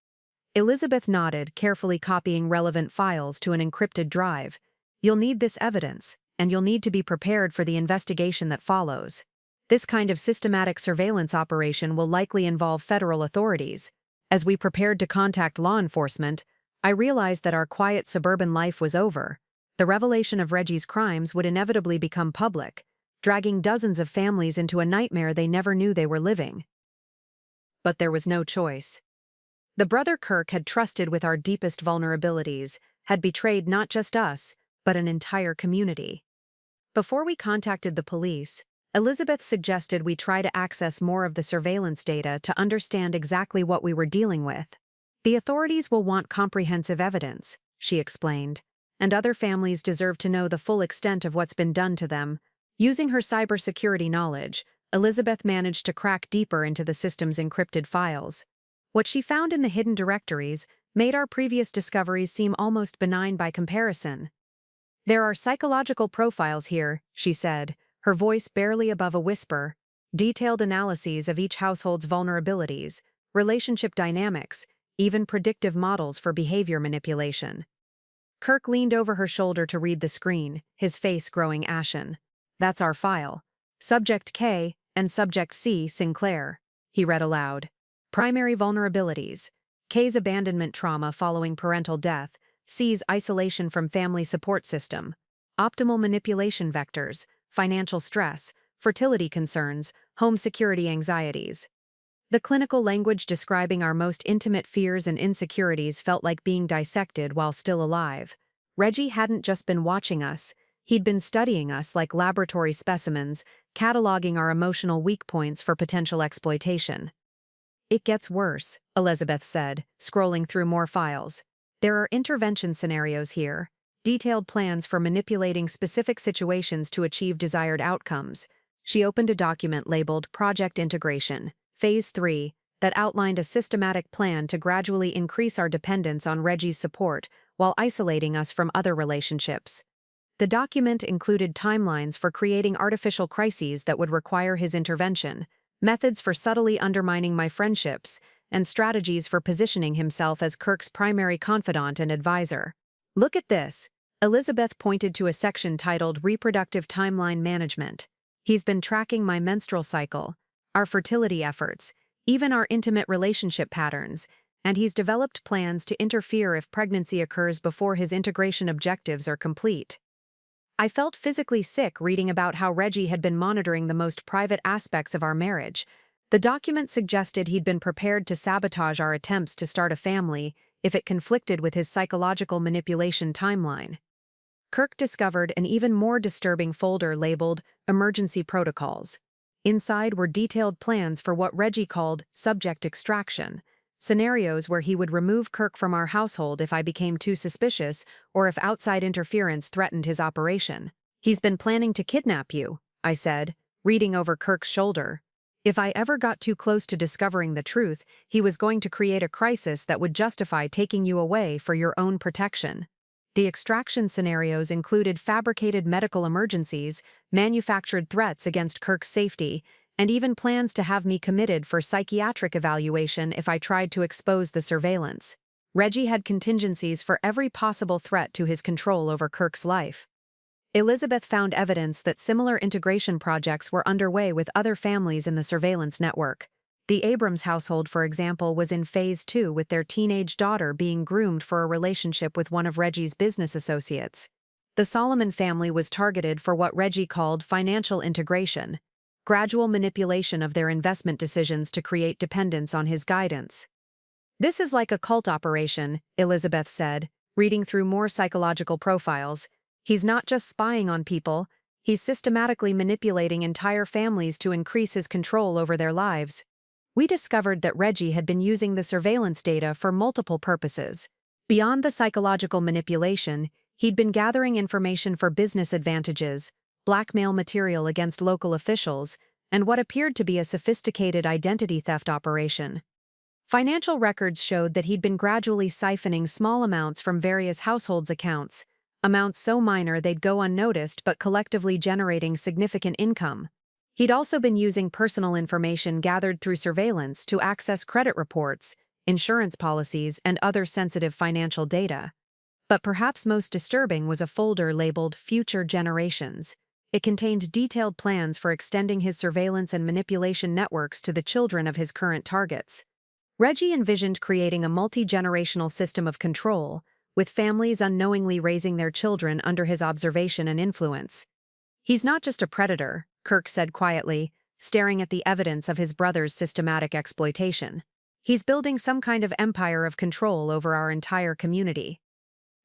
Elizabeth nodded, carefully copying relevant files to an encrypted drive. You'll need this evidence, and you'll need to be prepared for the investigation that follows. This kind of systematic surveillance operation will likely involve federal authorities. As we prepared to contact law enforcement, I realized that our quiet suburban life was over. The revelation of Reggie's crimes would inevitably become public, dragging dozens of families into a nightmare they never knew they were living. But there was no choice. The brother Kirk had trusted with our deepest vulnerabilities, had betrayed not just us, but an entire community. Before we contacted the police, Elizabeth suggested we try to access more of the surveillance data to understand exactly what we were dealing with. The authorities will want comprehensive evidence, she explained, and other families deserve to know the full extent of what's been done to them. Using her cybersecurity knowledge, Elizabeth managed to crack deeper into the system's encrypted files. What she found in the hidden directories made our previous discoveries seem almost benign by comparison. There are psychological profiles here, she said, her voice barely above a whisper, detailed analyses of each household's vulnerabilities, relationship dynamics, even predictive models for behavior manipulation. Kirk leaned over her shoulder to read the screen, his face growing ashen. That's our file. Subject K and Subject C, Sinclair. He read aloud. Primary vulnerabilities. K's abandonment trauma following parental death. C's isolation from family support system. Optimal manipulation vectors. Financial stress, fertility concerns, home security anxieties. The clinical language describing our most intimate fears and insecurities felt like being dissected while still alive. Reggie hadn't just been watching us, he'd been studying us like laboratory specimens, cataloging our emotional weak points for potential exploitation. It gets worse, Elizabeth said, scrolling through more files. There are intervention scenarios here. Detailed plans for manipulating specific situations to achieve desired outcomes. She opened a document labeled Project Integration, Phase 3, that outlined a systematic plan to gradually increase our dependence on Reggie's support while isolating us from other relationships. The document included timelines for creating artificial crises that would require his intervention, methods for subtly undermining my friendships, and strategies for positioning himself as Kirk's primary confidant and advisor. Look at this. Elizabeth pointed to a section titled Reproductive Timeline Management. He's been tracking my menstrual cycle, our fertility efforts, even our intimate relationship patterns, and he's developed plans to interfere if pregnancy occurs before his integration objectives are complete. I felt physically sick reading about how Reggie had been monitoring the most private aspects of our marriage. The document suggested he'd been prepared to sabotage our attempts to start a family if it conflicted with his psychological manipulation timeline. Kirk discovered an even more disturbing folder labeled Emergency Protocols. Inside were detailed plans for what Reggie called subject extraction, scenarios where he would remove Kirk from our household if I became too suspicious or if outside interference threatened his operation. He's been planning to kidnap you, I said, reading over Kirk's shoulder. If I ever got too close to discovering the truth, he was going to create a crisis that would justify taking you away for your own protection. The extraction scenarios included fabricated medical emergencies, manufactured threats against Kirk's safety, and even plans to have me committed for psychiatric evaluation if I tried to expose the surveillance. Reggie had contingencies for every possible threat to his control over Kirk's life. Elizabeth found evidence that similar integration projects were underway with other families in the surveillance network. The Abrams household, for example, was in Phase 2 with their teenage daughter being groomed for a relationship with one of Reggie's business associates. The Solomon family was targeted for what Reggie called financial integration, gradual manipulation of their investment decisions to create dependence on his guidance. This is like a cult operation, Elizabeth said, reading through more psychological profiles. He's not just spying on people, he's systematically manipulating entire families to increase his control over their lives. We discovered that Reggie had been using the surveillance data for multiple purposes. Beyond the psychological manipulation, he'd been gathering information for business advantages, blackmail material against local officials, and what appeared to be a sophisticated identity theft operation. Financial records showed that he'd been gradually siphoning small amounts from various households' accounts, amounts so minor they'd go unnoticed but collectively generating significant income. He'd also been using personal information gathered through surveillance to access credit reports, insurance policies, and other sensitive financial data. But perhaps most disturbing was a folder labeled Future Generations. It contained detailed plans for extending his surveillance and manipulation networks to the children of his current targets. Reggie envisioned creating a multi-generational system of control, with families unknowingly raising their children under his observation and influence. He's not just a predator, Kirk said quietly, staring at the evidence of his brother's systematic exploitation. He's building some kind of empire of control over our entire community.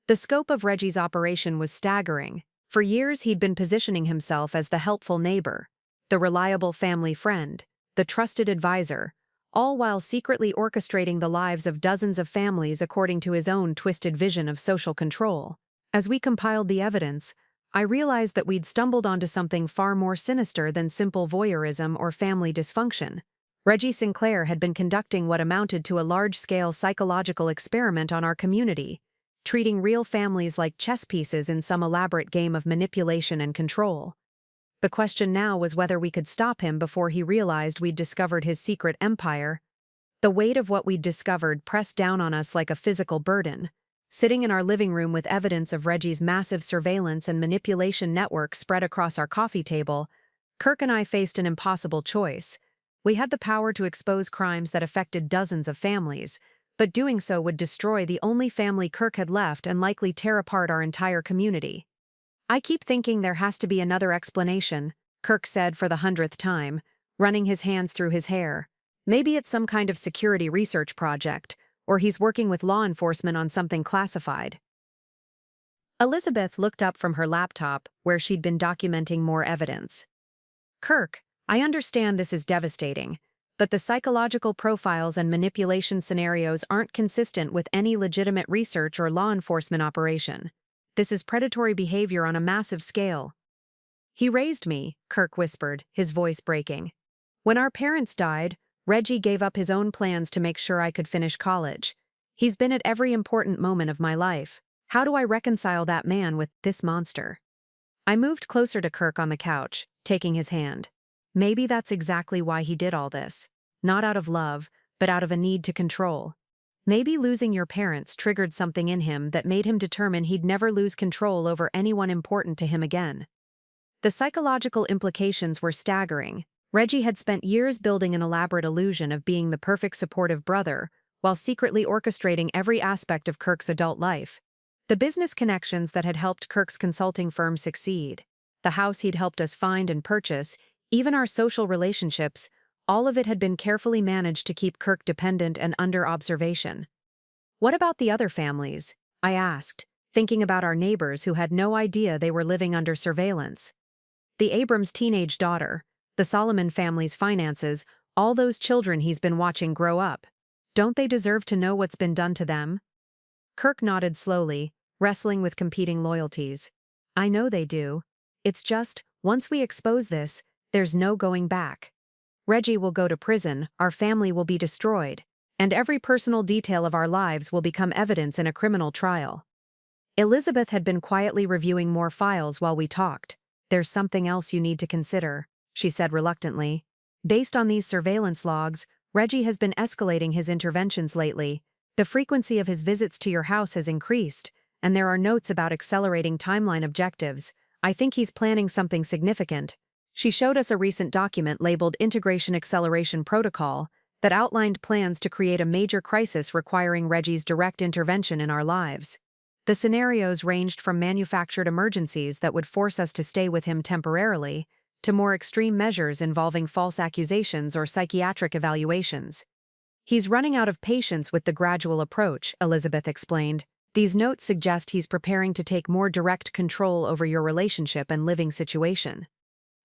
The scope of Reggie's operation was staggering. For years he'd been positioning himself as the helpful neighbor, the reliable family friend, the trusted advisor, all while secretly orchestrating the lives of dozens of families according to his own twisted vision of social control. As we compiled the evidence, I realized that we'd stumbled onto something far more sinister than simple voyeurism or family dysfunction. Reggie Sinclair had been conducting what amounted to a large-scale psychological experiment on our community, treating real families like chess pieces in some elaborate game of manipulation and control. The question now was whether we could stop him before he realized we'd discovered his secret empire. The weight of what we'd discovered pressed down on us like a physical burden. Sitting in our living room with evidence of Reggie's massive surveillance and manipulation network spread across our coffee table, Kirk and I faced an impossible choice. We had the power to expose crimes that affected dozens of families, but doing so would destroy the only family Kirk had left and likely tear apart our entire community. I keep thinking there has to be another explanation, Kirk said for the 100th time, running his hands through his hair. Maybe it's some kind of security research project, or he's working with law enforcement on something classified. Elizabeth looked up from her laptop, where she'd been documenting more evidence. Kirk, I understand this is devastating, but the psychological profiles and manipulation scenarios aren't consistent with any legitimate research or law enforcement operation. This is predatory behavior on a massive scale. He raised me, Kirk whispered, his voice breaking. When our parents died, Reggie gave up his own plans to make sure I could finish college. He's been at every important moment of my life. How do I reconcile that man with this monster? I moved closer to Kirk on the couch, taking his hand. Maybe that's exactly why he did all this. Not out of love, but out of a need to control. Maybe losing your parents triggered something in him that made him determine he'd never lose control over anyone important to him again. The psychological implications were staggering. Reggie had spent years building an elaborate illusion of being the perfect supportive brother, while secretly orchestrating every aspect of Kirk's adult life. The business connections that had helped Kirk's consulting firm succeed, the house he'd helped us find and purchase, even our social relationships, all of it had been carefully managed to keep Kirk dependent and under observation. What about the other families? I asked, thinking about our neighbors who had no idea they were living under surveillance. The Abrams' teenage daughter, the Solomon family's finances, all those children he's been watching grow up. Don't they deserve to know what's been done to them? Kirk nodded slowly, wrestling with competing loyalties. I know they do. It's just, Once we expose this, there's no going back. Reggie will go to prison, our family will be destroyed, and every personal detail of our lives will become evidence in a criminal trial. Elizabeth had been quietly reviewing more files while we talked. There's something else you need to consider, she said reluctantly. Based on these surveillance logs, Reggie has been escalating his interventions lately. The frequency of his visits to your house has increased, and there are notes about accelerating timeline objectives. I think he's planning something significant. She showed us a recent document labeled Integration Acceleration Protocol that outlined plans to create a major crisis requiring Reggie's direct intervention in our lives. The scenarios ranged from manufactured emergencies that would force us to stay with him temporarily, to more extreme measures involving false accusations or psychiatric evaluations. He's running out of patience with the gradual approach, Elizabeth explained. These notes suggest he's preparing to take more direct control over your relationship and living situation.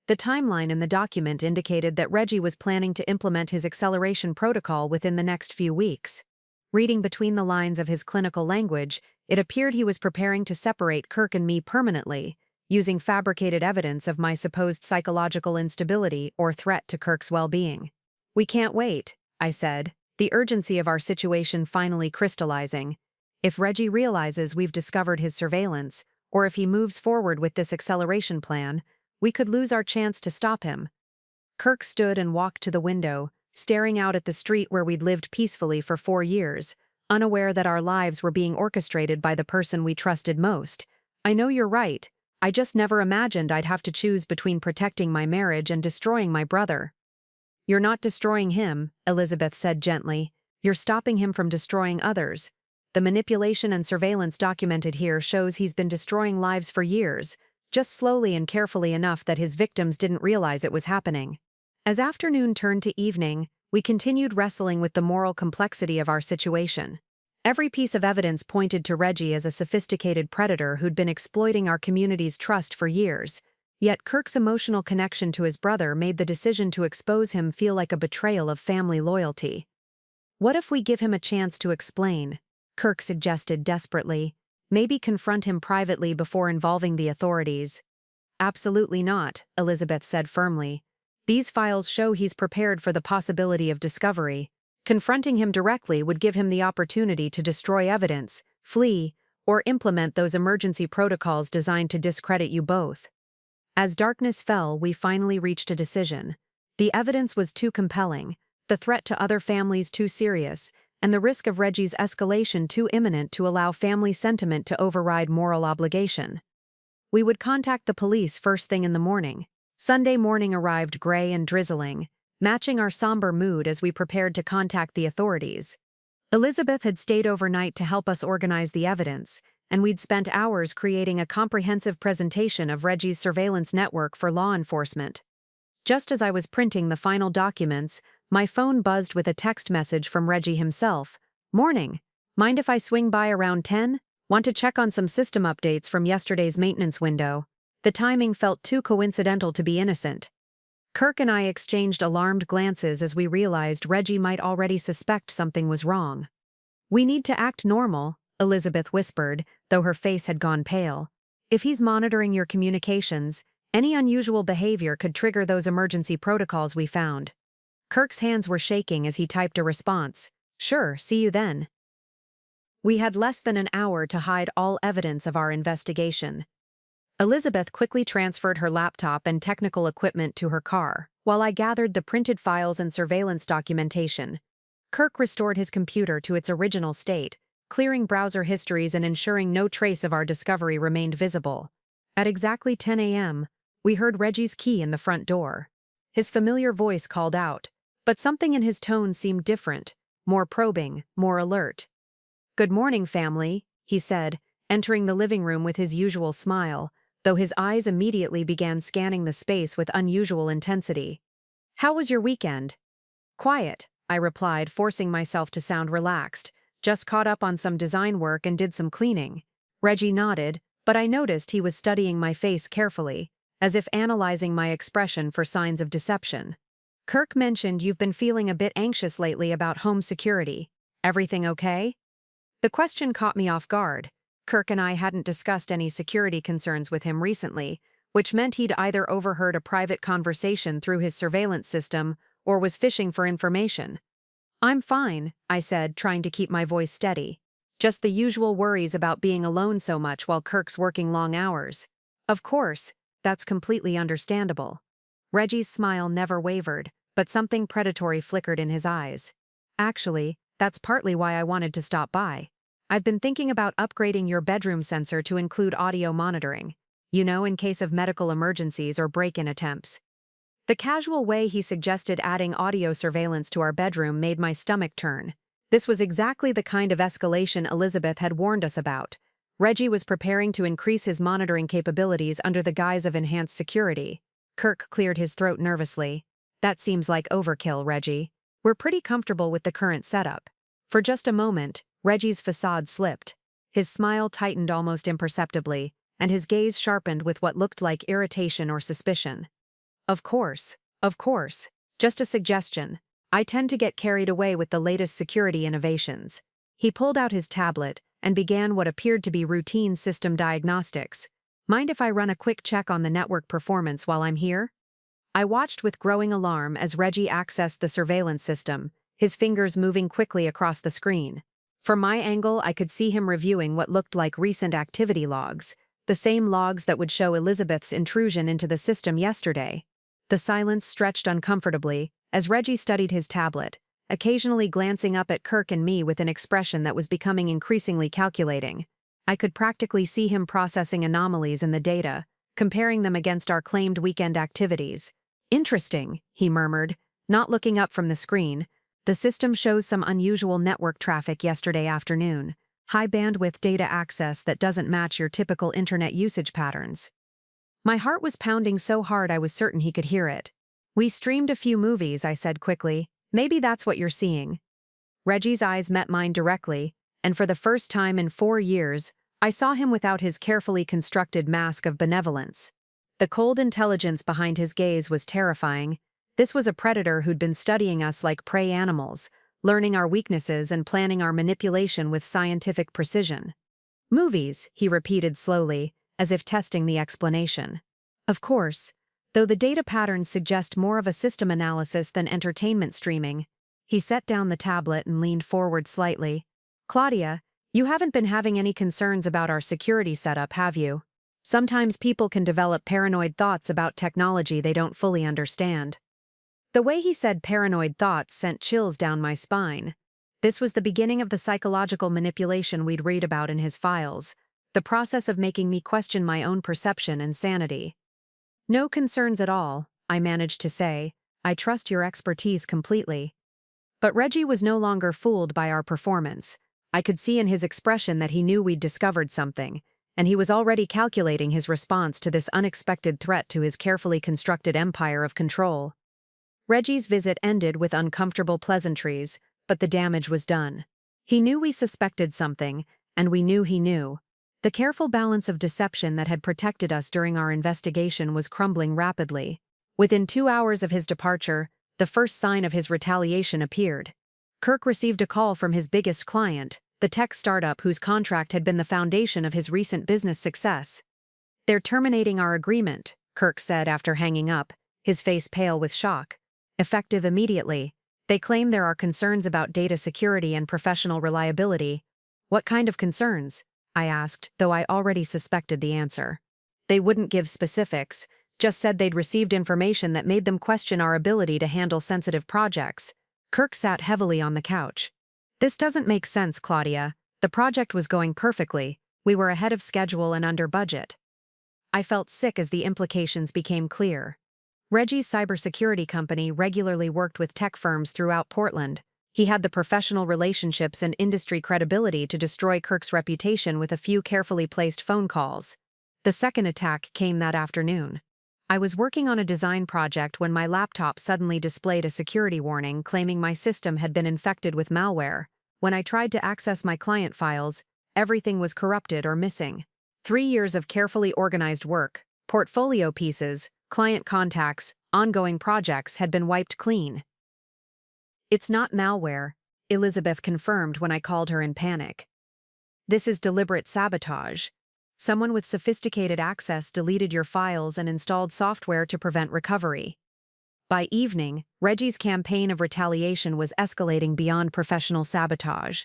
The timeline in the document indicated that Reggie was planning to implement his acceleration protocol within the next few weeks. Reading between the lines of his clinical language, it appeared he was preparing to separate Kirk and me permanently, using fabricated evidence of my supposed psychological instability or threat to Kirk's well-being. We can't wait, I said, the urgency of our situation finally crystallizing. If Reggie realizes we've discovered his surveillance, or if he moves forward with this acceleration plan, we could lose our chance to stop him. Kirk stood and walked to the window, staring out at the street where we'd lived peacefully for 4 years, unaware that our lives were being orchestrated by the person we trusted most. I know you're right. I just never imagined I'd have to choose between protecting my marriage and destroying my brother. You're not destroying him, Elizabeth said gently. You're stopping him from destroying others. The manipulation and surveillance documented here shows he's been destroying lives for years, just slowly and carefully enough that his victims didn't realize it was happening. As afternoon turned to evening, we continued wrestling with the moral complexity of our situation. Every piece of evidence pointed to Reggie as a sophisticated predator who'd been exploiting our community's trust for years, yet Kirk's emotional connection to his brother made the decision to expose him feel like a betrayal of family loyalty. What if we give him a chance to explain? Kirk suggested desperately. Maybe confront him privately before involving the authorities. Absolutely not, Elizabeth said firmly. These files show he's prepared for the possibility of discovery. Confronting him directly would give him the opportunity to destroy evidence, flee, or implement those emergency protocols designed to discredit you both. As darkness fell, we finally reached a decision. The evidence was too compelling, the threat to other families too serious, and the risk of Reggie's escalation too imminent to allow family sentiment to override moral obligation. We would contact the police first thing in the morning. Sunday morning arrived gray and drizzling, matching our somber mood as we prepared to contact the authorities. Elizabeth had stayed overnight to help us organize the evidence, and we'd spent hours creating a comprehensive presentation of Reggie's surveillance network for law enforcement. Just as I was printing the final documents, my phone buzzed with a text message from Reggie himself. Morning. Mind if I swing by around 10? Want to check on some system updates from yesterday's maintenance window. The timing felt too coincidental to be innocent. Kirk and I exchanged alarmed glances as we realized Reggie might already suspect something was wrong. We need to act normal, Elizabeth whispered, though her face had gone pale. If he's monitoring your communications, any unusual behavior could trigger those emergency protocols we found. Kirk's hands were shaking as he typed a response. Sure, see you then. We had less than an hour to hide all evidence of our investigation. Elizabeth quickly transferred her laptop and technical equipment to her car, while I gathered the printed files and surveillance documentation. Kirk restored his computer to its original state, clearing browser histories and ensuring no trace of our discovery remained visible. At exactly 10 a.m., we heard Reggie's key in the front door. His familiar voice called out, but something in his tone seemed different, more probing, more alert. "Good morning, family," he said, entering the living room with his usual smile, though his eyes immediately began scanning the space with unusual intensity. "How was your weekend?" "Quiet," I replied, forcing myself to sound relaxed. "Just caught up on some design work and did some cleaning." Reggie nodded, but I noticed he was studying my face carefully, as if analyzing my expression for signs of deception. "Kirk mentioned you've been feeling a bit anxious lately about home security. Everything okay?" The question caught me off guard. Kirk and I hadn't discussed any security concerns with him recently, which meant he'd either overheard a private conversation through his surveillance system or was fishing for information. "I'm fine," I said, trying to keep my voice steady. "Just the usual worries about being alone so much while Kirk's working long hours." "Of course, that's completely understandable." Reggie's smile never wavered, but something predatory flickered in his eyes. "Actually, that's partly why I wanted to stop by. I've been thinking about upgrading your bedroom sensor to include audio monitoring, in case of medical emergencies or break-in attempts." The casual way he suggested adding audio surveillance to our bedroom made my stomach turn. This was exactly the kind of escalation Elizabeth had warned us about. Reggie was preparing to increase his monitoring capabilities under the guise of enhanced security. Kirk cleared his throat nervously. "That seems like overkill, Reggie. We're pretty comfortable with the current setup." For just a moment, Reggie's facade slipped. His smile tightened almost imperceptibly, and his gaze sharpened with what looked like irritation or suspicion. Of course. Just a suggestion. I tend to get carried away with the latest security innovations." He pulled out his tablet and began what appeared to be routine system diagnostics. "Mind if I run a quick check on the network performance while I'm here?" I watched with growing alarm as Reggie accessed the surveillance system, his fingers moving quickly across the screen. From my angle, I could see him reviewing what looked like recent activity logs, the same logs that would show Elizabeth's intrusion into the system yesterday. The silence stretched uncomfortably as Reggie studied his tablet, occasionally glancing up at Kirk and me with an expression that was becoming increasingly calculating. I could practically see him processing anomalies in the data, comparing them against our claimed weekend activities. "Interesting," he murmured, not looking up from the screen. "The system shows some unusual network traffic yesterday afternoon. High bandwidth data access that doesn't match your typical internet usage patterns." My heart was pounding so hard I was certain he could hear it. "We streamed a few movies," I said quickly. "Maybe that's what you're seeing." Reggie's eyes met mine directly, and for the first time in 4 years, I saw him without his carefully constructed mask of benevolence. The cold intelligence behind his gaze was terrifying. This was a predator who'd been studying us like prey animals, learning our weaknesses and planning our manipulation with scientific precision. "Movies," he repeated slowly, as if testing the explanation. "Of course, though the data patterns suggest more of a system analysis than entertainment streaming." He set down the tablet and leaned forward slightly. "Claudia, you haven't been having any concerns about our security setup, have you? Sometimes people can develop paranoid thoughts about technology they don't fully understand." The way he said paranoid thoughts sent chills down my spine. This was the beginning of the psychological manipulation we'd read about in his files, the process of making me question my own perception and sanity. "No concerns at all," I managed to say. "I trust your expertise completely." But Reggie was no longer fooled by our performance. I could see in his expression that he knew we'd discovered something, and he was already calculating his response to this unexpected threat to his carefully constructed empire of control. Reggie's visit ended with uncomfortable pleasantries, but the damage was done. He knew we suspected something, and we knew he knew. The careful balance of deception that had protected us during our investigation was crumbling rapidly. Within 2 hours of his departure, the first sign of his retaliation appeared. Kirk received a call from his biggest client, the tech startup whose contract had been the foundation of his recent business success. "They're terminating our agreement," Kirk said after hanging up, his face pale with shock. "Effective immediately. They claim there are concerns about data security and professional reliability." "What kind of concerns?" I asked, though I already suspected the answer. "They wouldn't give specifics, just said they'd received information that made them question our ability to handle sensitive projects." Kirk sat heavily on the couch. "This doesn't make sense, Claudia. The project was going perfectly. We were ahead of schedule and under budget." I felt sick as the implications became clear. Reggie's cybersecurity company regularly worked with tech firms throughout Portland. He had the professional relationships and industry credibility to destroy Kirk's reputation with a few carefully placed phone calls. The second attack came that afternoon. I was working on a design project when my laptop suddenly displayed a security warning claiming my system had been infected with malware. When I tried to access my client files, everything was corrupted or missing. 3 years of carefully organized work, portfolio pieces, client contacts, ongoing projects had been wiped clean. "It's not malware," Elizabeth confirmed when I called her in panic. "This is deliberate sabotage." Someone with sophisticated access deleted your files and installed software to prevent recovery. By evening, Reggie's campaign of retaliation was escalating beyond professional sabotage.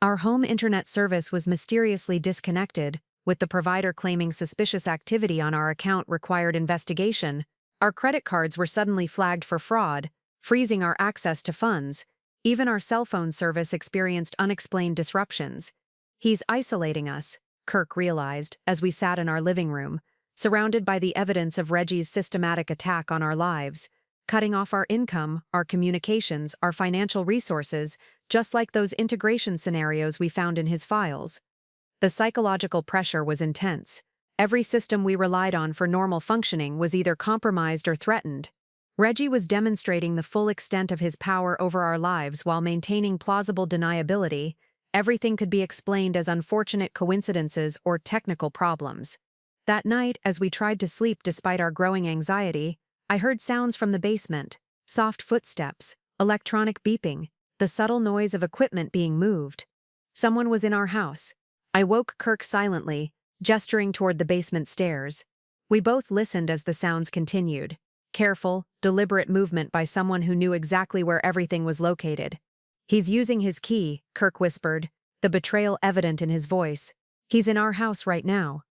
Our home internet service was mysteriously disconnected, with the provider claiming suspicious activity on our account required investigation. Our credit cards were suddenly flagged for fraud, freezing our access to funds. Even our cell phone service experienced unexplained disruptions. He's isolating us, Kirk realized, as we sat in our living room, surrounded by the evidence of Reggie's systematic attack on our lives, cutting off our income, our communications, our financial resources, just like those integration scenarios we found in his files. The psychological pressure was intense. Every system we relied on for normal functioning was either compromised or threatened. Reggie was demonstrating the full extent of his power over our lives while maintaining plausible deniability. Everything could be explained as unfortunate coincidences or technical problems. That night, as we tried to sleep despite our growing anxiety, I heard sounds from the basement, soft footsteps, electronic beeping, the subtle noise of equipment being moved. Someone was in our house. I woke Kirk silently, gesturing toward the basement stairs. We both listened as the sounds continued. Careful, deliberate movement by someone who knew exactly where everything was located. "He's using his key," Kirk whispered, the betrayal evident in his voice. "He's in our house right now."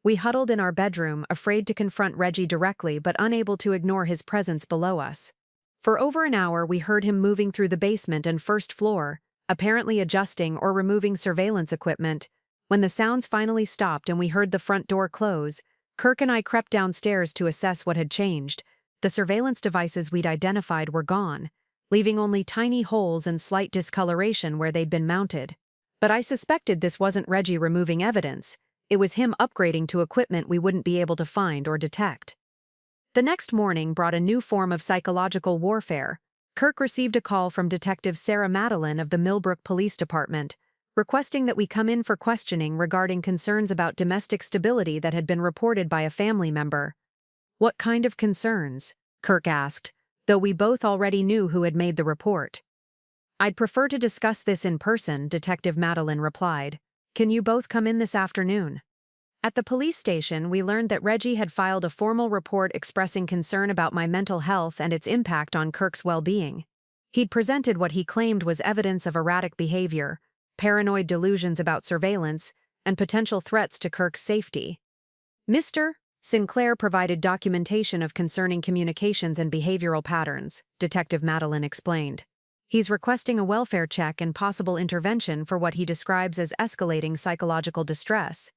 We huddled in our bedroom, afraid to confront Reggie directly but unable to ignore his presence below us. For over an hour we heard him moving through the basement and first floor, apparently adjusting or removing surveillance equipment. When the sounds finally stopped and we heard the front door close, Kirk and I crept downstairs to assess what had changed. The surveillance devices we'd identified were gone, leaving only tiny holes and slight discoloration where they'd been mounted. But I suspected this wasn't Reggie removing evidence. It was him upgrading to equipment we wouldn't be able to find or detect. The next morning brought a new form of psychological warfare. Kirk received a call from Detective Sarah Madeline of the Millbrook Police Department, requesting that we come in for questioning regarding concerns about domestic stability that had been reported by a family member. "What kind of concerns?" Kirk asked, though we both already knew who had made the report. "I'd prefer to discuss this in person," Detective Madeline replied. "Can you both come in this afternoon?" At the police station, we learned that Reggie had filed a formal report expressing concern about my mental health and its impact on Kirk's well-being. He'd presented what he claimed was evidence of erratic behavior, paranoid delusions about surveillance, and potential threats to Kirk's safety. Mr. Sinclair provided documentation of concerning communications and behavioral patterns, Detective Madeline explained. He's requesting a welfare check and possible intervention for what he describes as escalating psychological distress.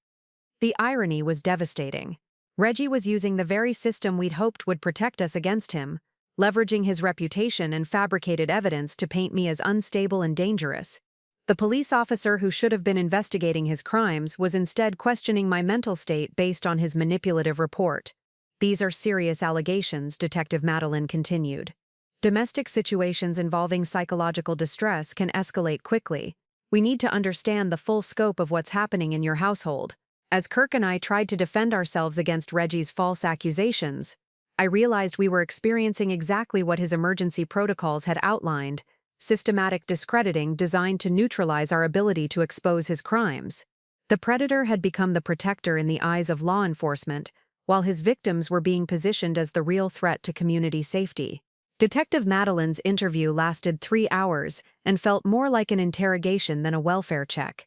The irony was devastating. Reggie was using the very system we'd hoped would protect us against him, leveraging his reputation and fabricated evidence to paint me as unstable and dangerous. The police officer who should have been investigating his crimes was instead questioning my mental state based on his manipulative report. "These are serious allegations," Detective Madeline continued. "Domestic situations involving psychological distress can escalate quickly. We need to understand the full scope of what's happening in your household." As Kirk and I tried to defend ourselves against Reggie's false accusations, I realized we were experiencing exactly what his emergency protocols had outlined: systematic discrediting designed to neutralize our ability to expose his crimes. The predator had become the protector in the eyes of law enforcement, while his victims were being positioned as the real threat to community safety. Detective Madeline's interview lasted 3 hours and felt more like an interrogation than a welfare check.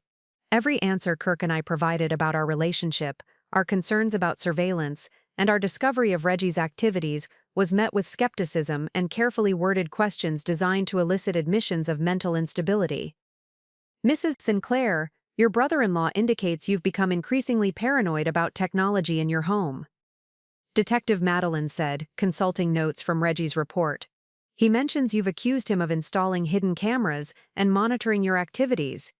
Every answer Kirk and I provided about our relationship, our concerns about surveillance, and our discovery of Reggie's activities was met with skepticism and carefully worded questions designed to elicit admissions of mental instability. "Mrs. Sinclair, your brother-in-law indicates you've become increasingly paranoid about technology in your home," Detective Madeline said, consulting notes from Reggie's report. "He mentions you've accused him of installing hidden cameras and monitoring your activities.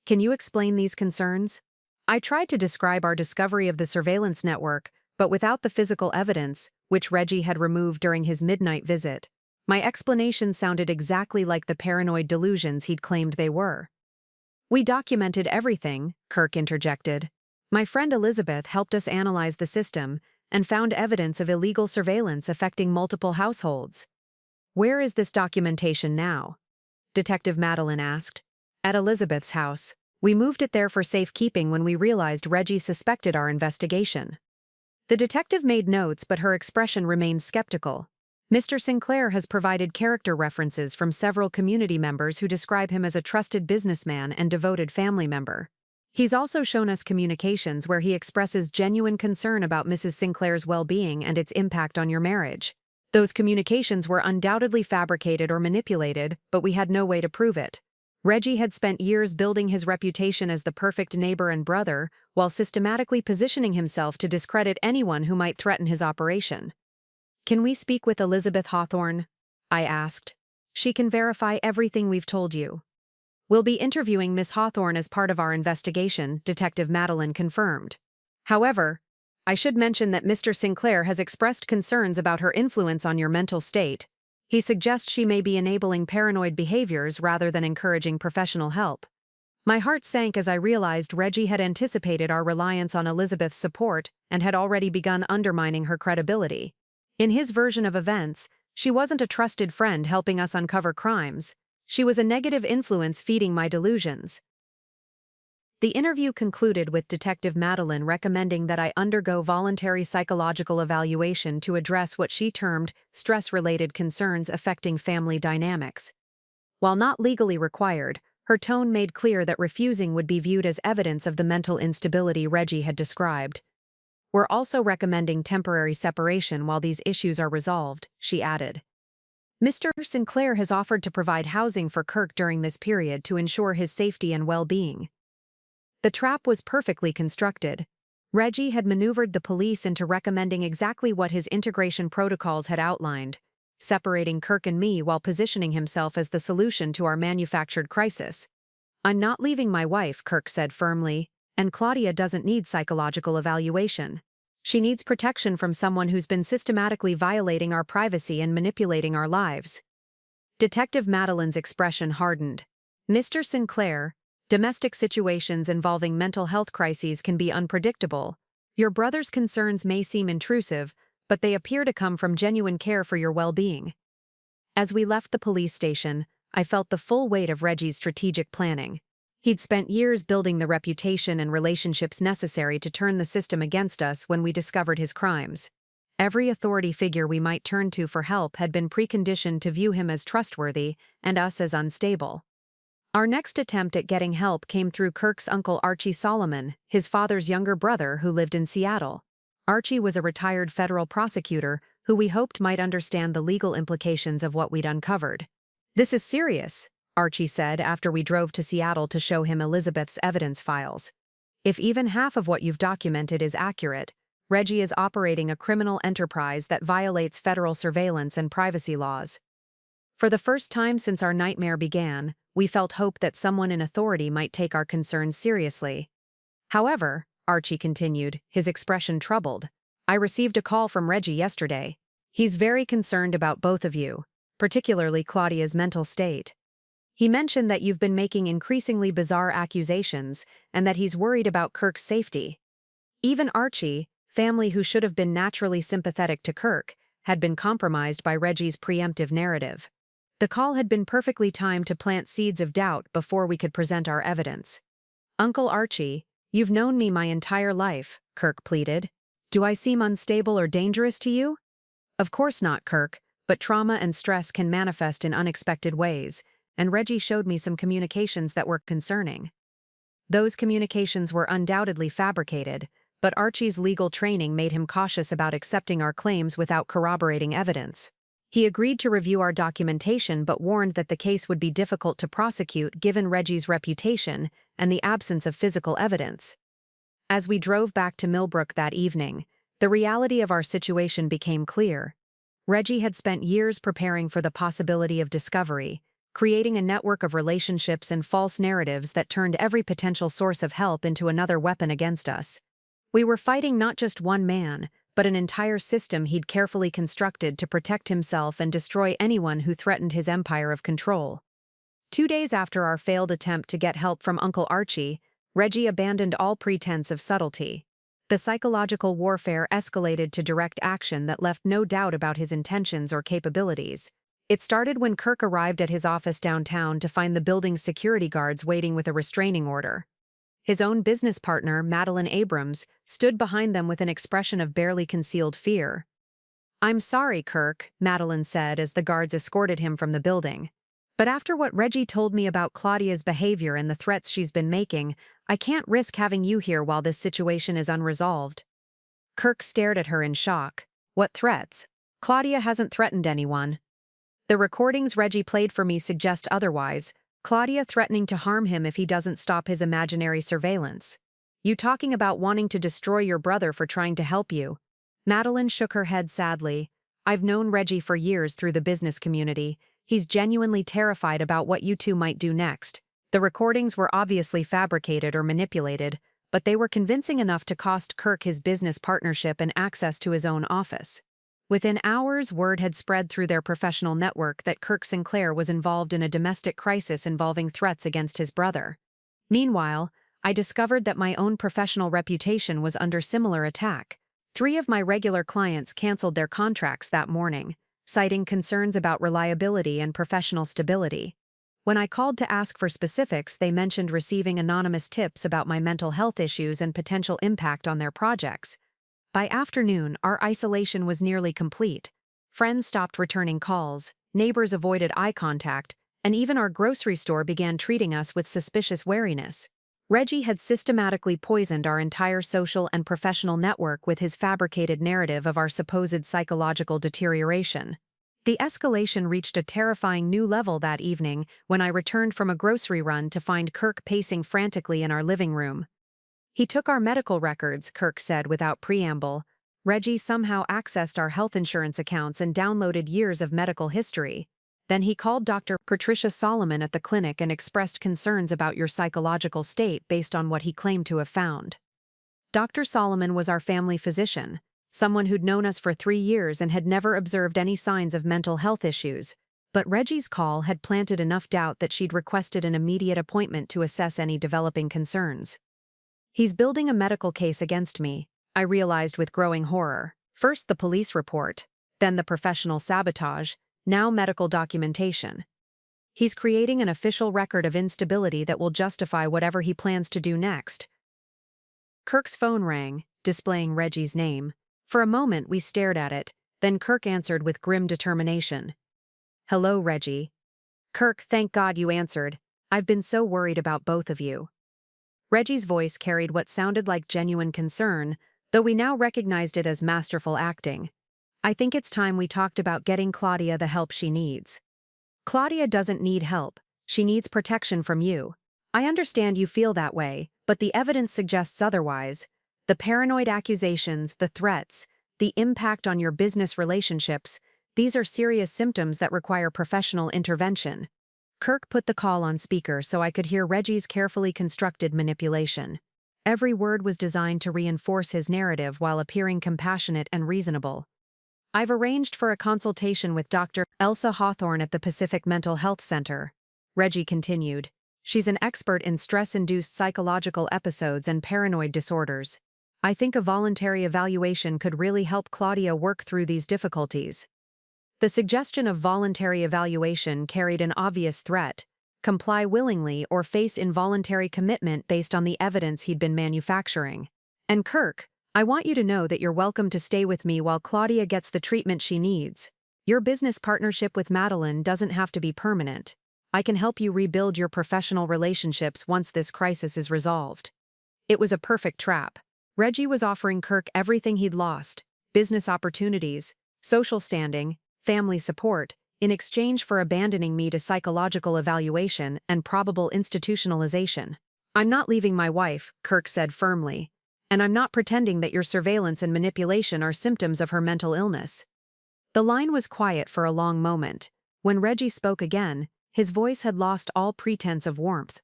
Can you explain these concerns?" I tried to describe our discovery of the surveillance network, but without the physical evidence, which Reggie had removed during his midnight visit. My explanation sounded exactly like the paranoid delusions he'd claimed they were. "We documented everything," Kirk interjected. "My friend Elizabeth helped us analyze the system and found evidence of illegal surveillance affecting multiple households." "Where is this documentation now?" Detective Madeline asked. "At Elizabeth's house. We moved it there for safekeeping when we realized Reggie suspected our investigation. The detective made notes, but her expression remained skeptical. Mr. Sinclair has provided character references from several community members who describe him as a trusted businessman and devoted family member. He's also shown us communications where he expresses genuine concern about Mrs. Sinclair's well-being and its impact on your marriage. Those communications were undoubtedly fabricated or manipulated, but we had no way to prove it. Reggie had spent years building his reputation as the perfect neighbor and brother, while systematically positioning himself to discredit anyone who might threaten his operation. "Can we speak with Elizabeth Hawthorne?" I asked. "She can verify everything we've told you." "We'll be interviewing Miss Hawthorne as part of our investigation," Detective Madeline confirmed. "However, I should mention that Mr. Sinclair has expressed concerns about her influence on your mental state. He suggests she may be enabling paranoid behaviors rather than encouraging professional help." My heart sank as I realized Reggie had anticipated our reliance on Elizabeth's support and had already begun undermining her credibility. In his version of events, she wasn't a trusted friend helping us uncover crimes. She was a negative influence feeding my delusions. The interview concluded with Detective Madeline recommending that I undergo voluntary psychological evaluation to address what she termed stress-related concerns affecting family dynamics. While not legally required, her tone made clear that refusing would be viewed as evidence of the mental instability Reggie had described. "We're also recommending temporary separation while these issues are resolved," she added. "Mr. Sinclair has offered to provide housing for Kirk during this period to ensure his safety and well-being." The trap was perfectly constructed. Reggie had maneuvered the police into recommending exactly what his integration protocols had outlined, separating Kirk and me while positioning himself as the solution to our manufactured crisis. "I'm not leaving my wife," Kirk said firmly, "and Claudia doesn't need psychological evaluation. She needs protection from someone who's been systematically violating our privacy and manipulating our lives." Detective Madeline's expression hardened. "Mr. Sinclair, domestic situations involving mental health crises can be unpredictable. Your brother's concerns may seem intrusive, but they appear to come from genuine care for your well-being." As we left the police station, I felt the full weight of Reggie's strategic planning. He'd spent years building the reputation and relationships necessary to turn the system against us when we discovered his crimes. Every authority figure we might turn to for help had been preconditioned to view him as trustworthy and us as unstable. Our next attempt at getting help came through Kirk's uncle Archie Solomon, his father's younger brother who lived in Seattle. Archie was a retired federal prosecutor who we hoped might understand the legal implications of what we'd uncovered. "This is serious," Archie said after we drove to Seattle to show him Elizabeth's evidence files. "If even half of what you've documented is accurate, Reggie is operating a criminal enterprise that violates federal surveillance and privacy laws." For the first time since our nightmare began, we felt hope that someone in authority might take our concerns seriously. "However," Archie continued, his expression troubled, "I received a call from Reggie yesterday. He's very concerned about both of you, particularly Claudia's mental state. He mentioned that you've been making increasingly bizarre accusations and that he's worried about Kirk's safety." Even Archie, family who should have been naturally sympathetic to Kirk, had been compromised by Reggie's preemptive narrative. The call had been perfectly timed to plant seeds of doubt before we could present our evidence. "Uncle Archie, you've known me my entire life," Kirk pleaded. "Do I seem unstable or dangerous to you?" "Of course not, Kirk, but trauma and stress can manifest in unexpected ways, and Reggie showed me some communications that were concerning." Those communications were undoubtedly fabricated, but Archie's legal training made him cautious about accepting our claims without corroborating evidence. He agreed to review our documentation but warned that the case would be difficult to prosecute given Reggie's reputation and the absence of physical evidence. As we drove back to Millbrook that evening, the reality of our situation became clear. Reggie had spent years preparing for the possibility of discovery, creating a network of relationships and false narratives that turned every potential source of help into another weapon against us. We were fighting not just one man, but an entire system he'd carefully constructed to protect himself and destroy anyone who threatened his empire of control. 2 days after our failed attempt to get help from Uncle Archie, Reggie abandoned all pretense of subtlety. The psychological warfare escalated to direct action that left no doubt about his intentions or capabilities. It started when Kirk arrived at his office downtown to find the building's security guards waiting with a restraining order. His own business partner, Madeline Abrams, stood behind them with an expression of barely concealed fear. "I'm sorry, Kirk," Madeline said as the guards escorted him from the building. "But after what Reggie told me about Claudia's behavior and the threats she's been making, I can't risk having you here while this situation is unresolved." Kirk stared at her in shock. "What threats? Claudia hasn't threatened anyone." "The recordings Reggie played for me suggest otherwise. Claudia threatening to harm him if he doesn't stop his imaginary surveillance. You talking about wanting to destroy your brother for trying to help you." Madeline shook her head sadly. "I've known Reggie for years through the business community. He's genuinely terrified about what you two might do next. The recordings were obviously fabricated or manipulated, but they were convincing enough to cost Kirk his business partnership and access to his own office." Within hours, word had spread through their professional network that Kirk Sinclair was involved in a domestic crisis involving threats against his brother. Meanwhile, I discovered that my own professional reputation was under similar attack. 3 of my regular clients canceled their contracts that morning, citing concerns about reliability and professional stability. When I called to ask for specifics, they mentioned receiving anonymous tips about my mental health issues and potential impact on their projects. By afternoon, our isolation was nearly complete. Friends stopped returning calls, neighbors avoided eye contact, and even our grocery store began treating us with suspicious wariness. Reggie had systematically poisoned our entire social and professional network with his fabricated narrative of our supposed psychological deterioration. The escalation reached a terrifying new level that evening when I returned from a grocery run to find Kirk pacing frantically in our living room. "He took our medical records," Kirk said without preamble. "Reggie somehow accessed our health insurance accounts and downloaded years of medical history. Then he called Dr. Patricia Solomon at the clinic and expressed concerns about your psychological state based on what he claimed to have found." Dr. Solomon was our family physician, someone who'd known us for 3 years and had never observed any signs of mental health issues. But Reggie's call had planted enough doubt that she'd requested an immediate appointment to assess any developing concerns. "He's building a medical case against me," I realized with growing horror. First the police report, then the professional sabotage, now medical documentation. He's creating an official record of instability that will justify whatever he plans to do next. Kirk's phone rang, displaying Reggie's name. For a moment we stared at it, then Kirk answered with grim determination. "Hello, Reggie." "Kirk, thank God you answered. I've been so worried about both of you." Reggie's voice carried what sounded like genuine concern, though we now recognized it as masterful acting. "I think it's time we talked about getting Claudia the help she needs." "Claudia doesn't need help. She needs protection from you. I understand you feel that way, but the evidence suggests otherwise. The paranoid accusations, the threats, the impact on your business relationships, these are serious symptoms that require professional intervention." Kirk put the call on speaker so I could hear Reggie's carefully constructed manipulation. Every word was designed to reinforce his narrative while appearing compassionate and reasonable. "I've arranged for a consultation with Dr. Elsa Hawthorne at the Pacific Mental Health Center," Reggie continued. "She's an expert in stress-induced psychological episodes and paranoid disorders. I think a voluntary evaluation could really help Claudia work through these difficulties." The suggestion of voluntary evaluation carried an obvious threat: comply willingly or face involuntary commitment based on the evidence he'd been manufacturing. "And Kirk, I want you to know that you're welcome to stay with me while Claudia gets the treatment she needs. Your business partnership with Madeline doesn't have to be permanent. I can help you rebuild your professional relationships once this crisis is resolved." It was a perfect trap. Reggie was offering Kirk everything he'd lost: business opportunities, social standing, family support, in exchange for abandoning me to psychological evaluation and probable institutionalization. "I'm not leaving my wife," Kirk said firmly, "and I'm not pretending that your surveillance and manipulation are symptoms of her mental illness." The line was quiet for a long moment. When Reggie spoke again, his voice had lost all pretense of warmth.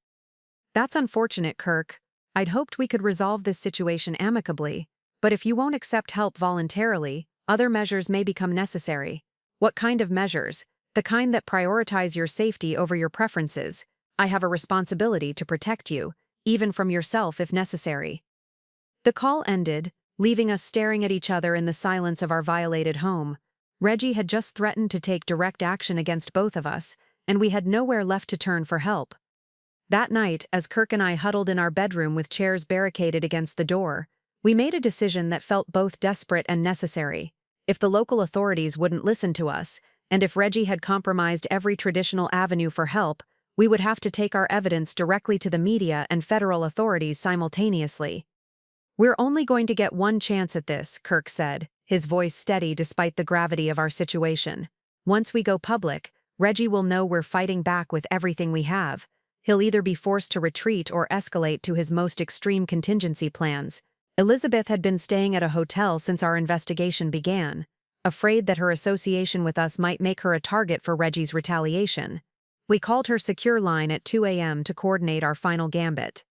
"That's unfortunate, Kirk. I'd hoped we could resolve this situation amicably, but if you won't accept help voluntarily, other measures may become necessary." "What kind of measures?" "The kind that prioritize your safety over your preferences. I have a responsibility to protect you, even from yourself if necessary." The call ended, leaving us staring at each other in the silence of our violated home. Reggie had just threatened to take direct action against both of us, and we had nowhere left to turn for help. That night, as Kirk and I huddled in our bedroom with chairs barricaded against the door, we made a decision that felt both desperate and necessary. If the local authorities wouldn't listen to us, and if Reggie had compromised every traditional avenue for help, we would have to take our evidence directly to the media and federal authorities simultaneously. "We're only going to get one chance at this," Kirk said, his voice steady despite the gravity of our situation. "Once we go public, Reggie will know we're fighting back with everything we have. He'll either be forced to retreat or escalate to his most extreme contingency plans." Elizabeth had been staying at a hotel since our investigation began, afraid that her association with us might make her a target for Reggie's retaliation. We called her secure line at 2 a.m. to coordinate our final gambit.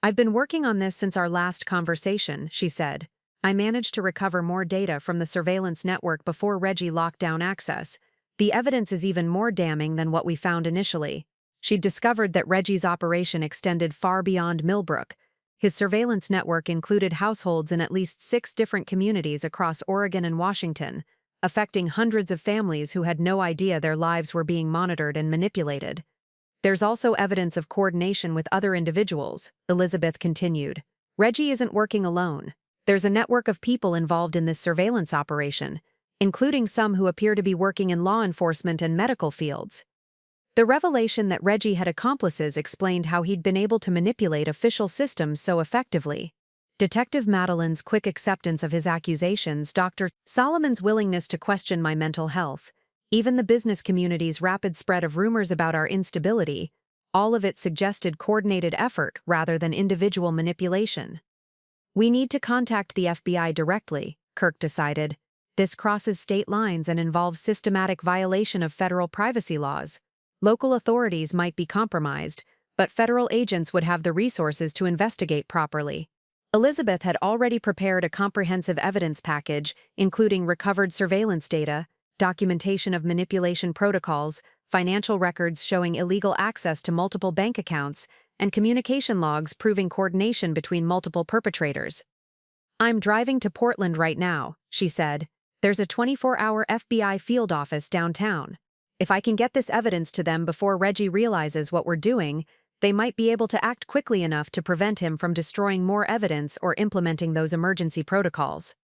"I've been working on this since our last conversation," she said. "I managed to recover more data from the surveillance network before Reggie locked down access. The evidence is even more damning than what we found initially." She'd discovered that Reggie's operation extended far beyond Millbrook. His surveillance network included households in at least 6 different communities across Oregon and Washington, affecting hundreds of families who had no idea their lives were being monitored and manipulated. "There's also evidence of coordination with other individuals," Elizabeth continued. "Reggie isn't working alone. There's a network of people involved in this surveillance operation, including some who appear to be working in law enforcement and medical fields." The revelation that Reggie had accomplices explained how he'd been able to manipulate official systems so effectively. Detective Madeline's quick acceptance of his accusations, Dr. Solomon's willingness to question my mental health, even the business community's rapid spread of rumors about our instability, all of it suggested coordinated effort rather than individual manipulation. "We need to contact the FBI directly," Kirk decided. "This crosses state lines and involves systematic violation of federal privacy laws. Local authorities might be compromised, but federal agents would have the resources to investigate properly." Elizabeth had already prepared a comprehensive evidence package, including recovered surveillance data, documentation of manipulation protocols, financial records showing illegal access to multiple bank accounts, and communication logs proving coordination between multiple perpetrators. "I'm driving to Portland right now," she said. "There's a 24-hour FBI field office downtown. If I can get this evidence to them before Reggie realizes what we're doing, they might be able to act quickly enough to prevent him from destroying more evidence or implementing those emergency protocols."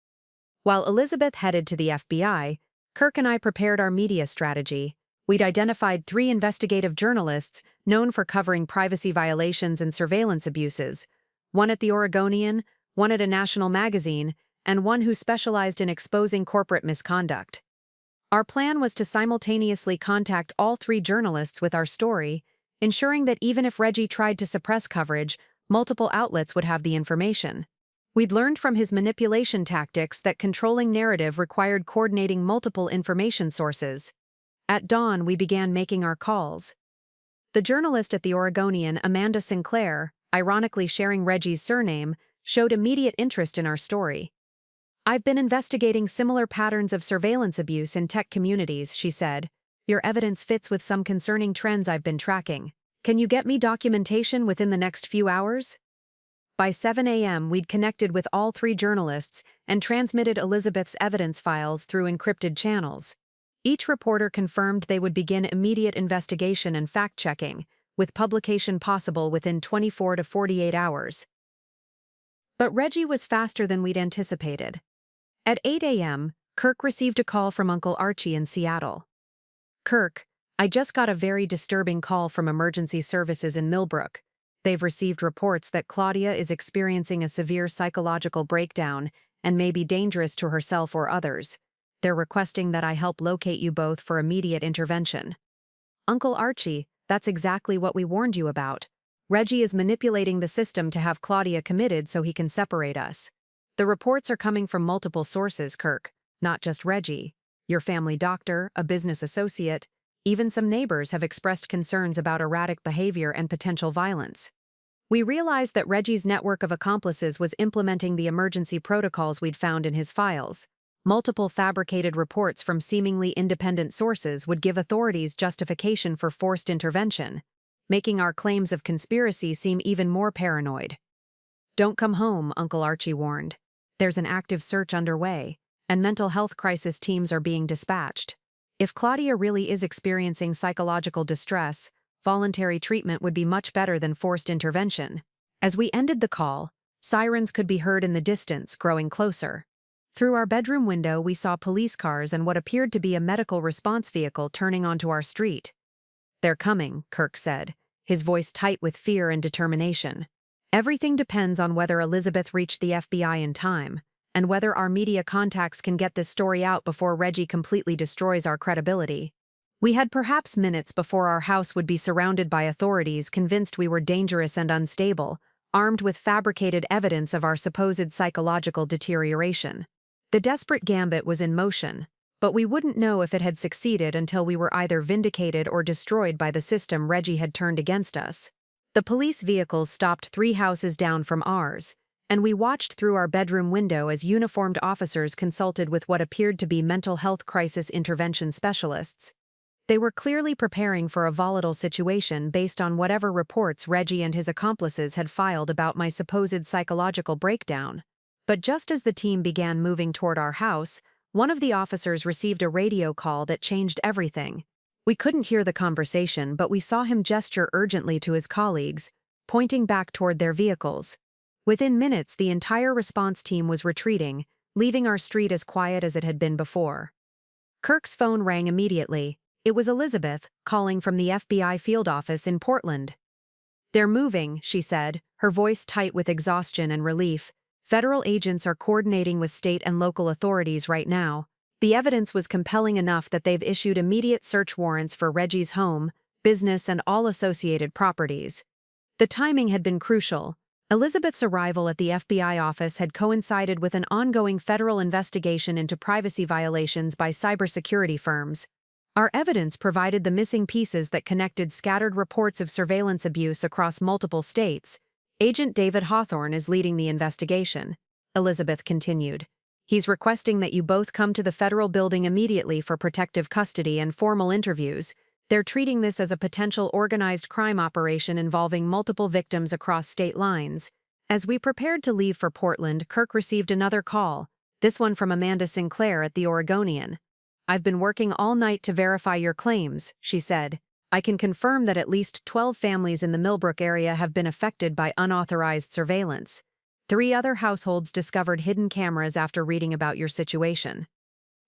While Elizabeth headed to the FBI, Kirk and I prepared our media strategy. We'd identified 3 investigative journalists known for covering privacy violations and surveillance abuses, one at the Oregonian, one at a national magazine, and one who specialized in exposing corporate misconduct. Our plan was to simultaneously contact all 3 journalists with our story, ensuring that even if Reggie tried to suppress coverage, multiple outlets would have the information. We'd learned from his manipulation tactics that controlling narrative required coordinating multiple information sources. At dawn, we began making our calls. The journalist at the Oregonian, Amanda Sinclair, ironically sharing Reggie's surname, showed immediate interest in our story. "I've been investigating similar patterns of surveillance abuse in tech communities," she said. "Your evidence fits with some concerning trends I've been tracking. Can you get me documentation within the next few hours?" By 7 a.m., we'd connected with all 3 journalists and transmitted Elizabeth's evidence files through encrypted channels. Each reporter confirmed they would begin immediate investigation and fact-checking, with publication possible within 24 to 48 hours. But Reggie was faster than we'd anticipated. At 8 a.m., Kirk received a call from Uncle Archie in Seattle. "Kirk, I just got a very disturbing call from emergency services in Millbrook. They've received reports that Claudia is experiencing a severe psychological breakdown and may be dangerous to herself or others. They're requesting that I help locate you both for immediate intervention." "Uncle Archie, that's exactly what we warned you about. Reggie is manipulating the system to have Claudia committed so he can separate us. The reports are coming from multiple sources, Kirk, not just Reggie. Your family doctor, a business associate, even some neighbors have expressed concerns about erratic behavior and potential violence. We realized that Reggie's network of accomplices was implementing the emergency protocols we'd found in his files. Multiple fabricated reports from seemingly independent sources would give authorities justification for forced intervention, making our claims of conspiracy seem even more paranoid. "Don't come home," Uncle Archie warned. "There's an active search underway, and mental health crisis teams are being dispatched. If Claudia really is experiencing psychological distress, voluntary treatment would be much better than forced intervention. As we ended the call, sirens could be heard in the distance, growing closer. Through our bedroom window, we saw police cars and what appeared to be a medical response vehicle turning onto our street. "They're coming," Kirk said, his voice tight with fear and determination. "Everything depends on whether Elizabeth reached the FBI in time, and whether our media contacts can get this story out before Reggie completely destroys our credibility." We had perhaps minutes before our house would be surrounded by authorities convinced we were dangerous and unstable, armed with fabricated evidence of our supposed psychological deterioration. The desperate gambit was in motion, but we wouldn't know if it had succeeded until we were either vindicated or destroyed by the system Reggie had turned against us. The police vehicles stopped 3 houses down from ours, and we watched through our bedroom window as uniformed officers consulted with what appeared to be mental health crisis intervention specialists. They were clearly preparing for a volatile situation based on whatever reports Reggie and his accomplices had filed about my supposed psychological breakdown. But just as the team began moving toward our house, one of the officers received a radio call that changed everything. We couldn't hear the conversation, but we saw him gesture urgently to his colleagues, pointing back toward their vehicles. Within minutes, the entire response team was retreating, leaving our street as quiet as it had been before. Kirk's phone rang immediately. It was Elizabeth, calling from the FBI field office in Portland. "They're moving," she said, her voice tight with exhaustion and relief. "Federal agents are coordinating with state and local authorities right now. The evidence was compelling enough that they've issued immediate search warrants for Reggie's home, business, and all associated properties." The timing had been crucial. Elizabeth's arrival at the FBI office had coincided with an ongoing federal investigation into privacy violations by cybersecurity firms. Our evidence provided the missing pieces that connected scattered reports of surveillance abuse across multiple states. "Agent David Hawthorne is leading the investigation," Elizabeth continued. "He's requesting that you both come to the federal building immediately for protective custody and formal interviews. They're treating this as a potential organized crime operation involving multiple victims across state lines." As we prepared to leave for Portland, Kirk received another call, this one from Amanda Sinclair at the Oregonian. "I've been working all night to verify your claims," she said. "I can confirm that at least 12 families in the Millbrook area have been affected by unauthorized surveillance. 3 other households discovered hidden cameras after reading about your situation."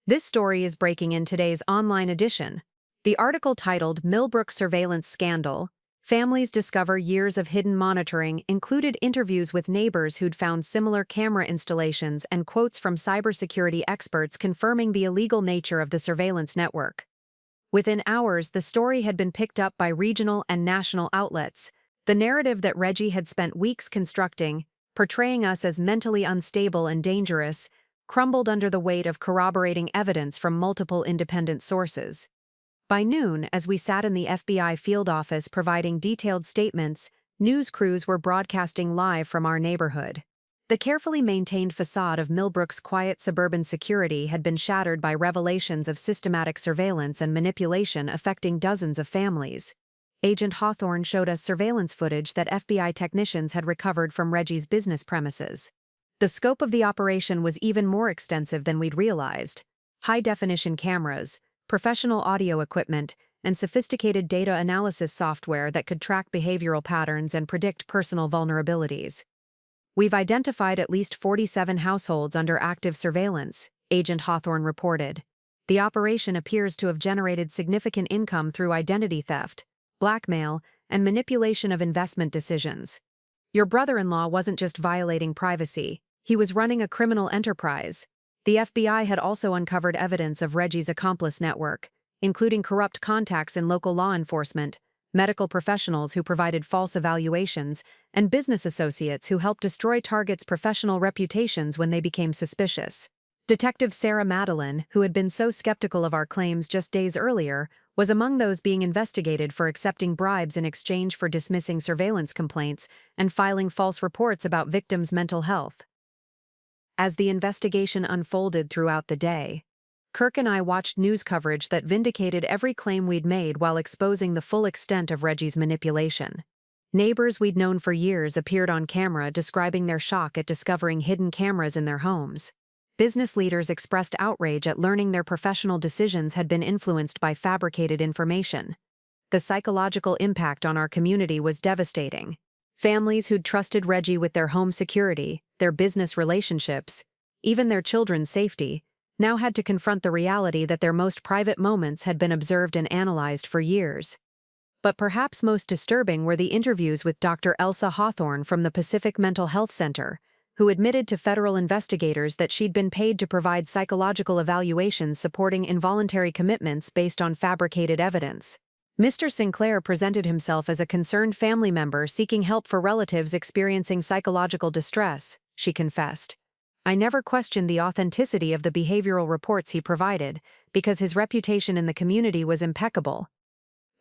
This story is breaking in today's online edition. The article titled "Millbrook Surveillance Scandal: Families Discover Years of Hidden Monitoring" included interviews with neighbors who'd found similar camera installations and quotes from cybersecurity experts confirming the illegal nature of the surveillance network. Within hours, the story had been picked up by regional and national outlets. The narrative that Reggie had spent weeks constructing, portraying us as mentally unstable and dangerous, crumbled under the weight of corroborating evidence from multiple independent sources. By noon, as we sat in the FBI field office providing detailed statements, news crews were broadcasting live from our neighborhood. The carefully maintained facade of Millbrook's quiet suburban security had been shattered by revelations of systematic surveillance and manipulation affecting dozens of families. Agent Hawthorne showed us surveillance footage that FBI technicians had recovered from Reggie's business premises. The scope of the operation was even more extensive than we'd realized. High-definition cameras, professional audio equipment, and sophisticated data analysis software that could track behavioral patterns and predict personal vulnerabilities. "We've identified at least 47 households under active surveillance," Agent Hawthorne reported. "The operation appears to have generated significant income through identity theft, blackmail, and manipulation of investment decisions. Your brother-in-law wasn't just violating privacy, he was running a criminal enterprise." The FBI had also uncovered evidence of Reggie's accomplice network, including corrupt contacts in local law enforcement, medical professionals who provided false evaluations, and business associates who helped destroy targets' professional reputations when they became suspicious. Detective Sarah Madeline, who had been so skeptical of our claims just days earlier, was among those being investigated for accepting bribes in exchange for dismissing surveillance complaints and filing false reports about victims' mental health. As the investigation unfolded throughout the day, Kirk and I watched news coverage that vindicated every claim we'd made while exposing the full extent of Reggie's manipulation. Neighbors we'd known for years appeared on camera describing their shock at discovering hidden cameras in their homes. Business leaders expressed outrage at learning their professional decisions had been influenced by fabricated information. The psychological impact on our community was devastating. Families who'd trusted Reggie with their home security, their business relationships, even their children's safety, now had to confront the reality that their most private moments had been observed and analyzed for years. But perhaps most disturbing were the interviews with Dr. Elsa Hawthorne from the Pacific Mental Health Center, who admitted to federal investigators that she'd been paid to provide psychological evaluations supporting involuntary commitments based on fabricated evidence. Mr. Sinclair presented himself as a concerned family member seeking help for relatives experiencing psychological distress, she confessed. I never questioned the authenticity of the behavioral reports he provided, because his reputation in the community was impeccable.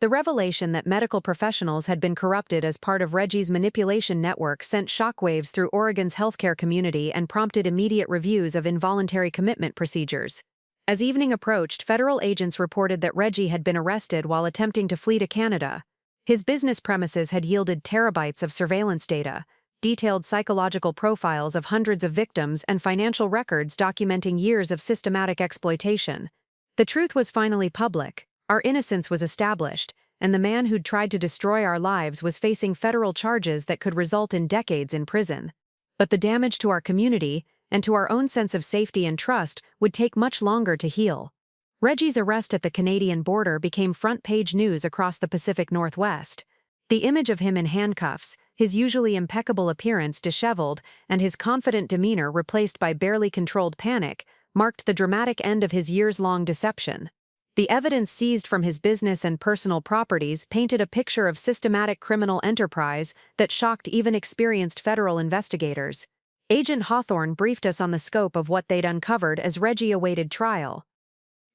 The revelation that medical professionals had been corrupted as part of Reggie's manipulation network sent shockwaves through Oregon's healthcare community and prompted immediate reviews of involuntary commitment procedures. As evening approached, federal agents reported that Reggie had been arrested while attempting to flee to Canada. His business premises had yielded terabytes of surveillance data, detailed psychological profiles of hundreds of victims, and financial records documenting years of systematic exploitation. The truth was finally public. Our innocence was established, and the man who'd tried to destroy our lives was facing federal charges that could result in decades in prison. But the damage to our community, and to our own sense of safety and trust, would take much longer to heal. Reggie's arrest at the Canadian border became front-page news across the Pacific Northwest. The image of him in handcuffs, his usually impeccable appearance disheveled, and his confident demeanor replaced by barely controlled panic, marked the dramatic end of his years-long deception. The evidence seized from his business and personal properties painted a picture of systematic criminal enterprise that shocked even experienced federal investigators. Agent Hawthorne briefed us on the scope of what they'd uncovered as Reggie awaited trial.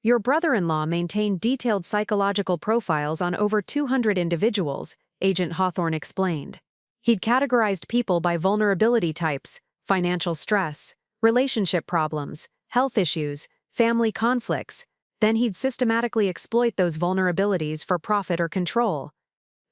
Your brother-in-law maintained detailed psychological profiles on over 200 individuals, Agent Hawthorne explained. He'd categorized people by vulnerability types, financial stress, relationship problems, health issues, family conflicts. Then he'd systematically exploit those vulnerabilities for profit or control.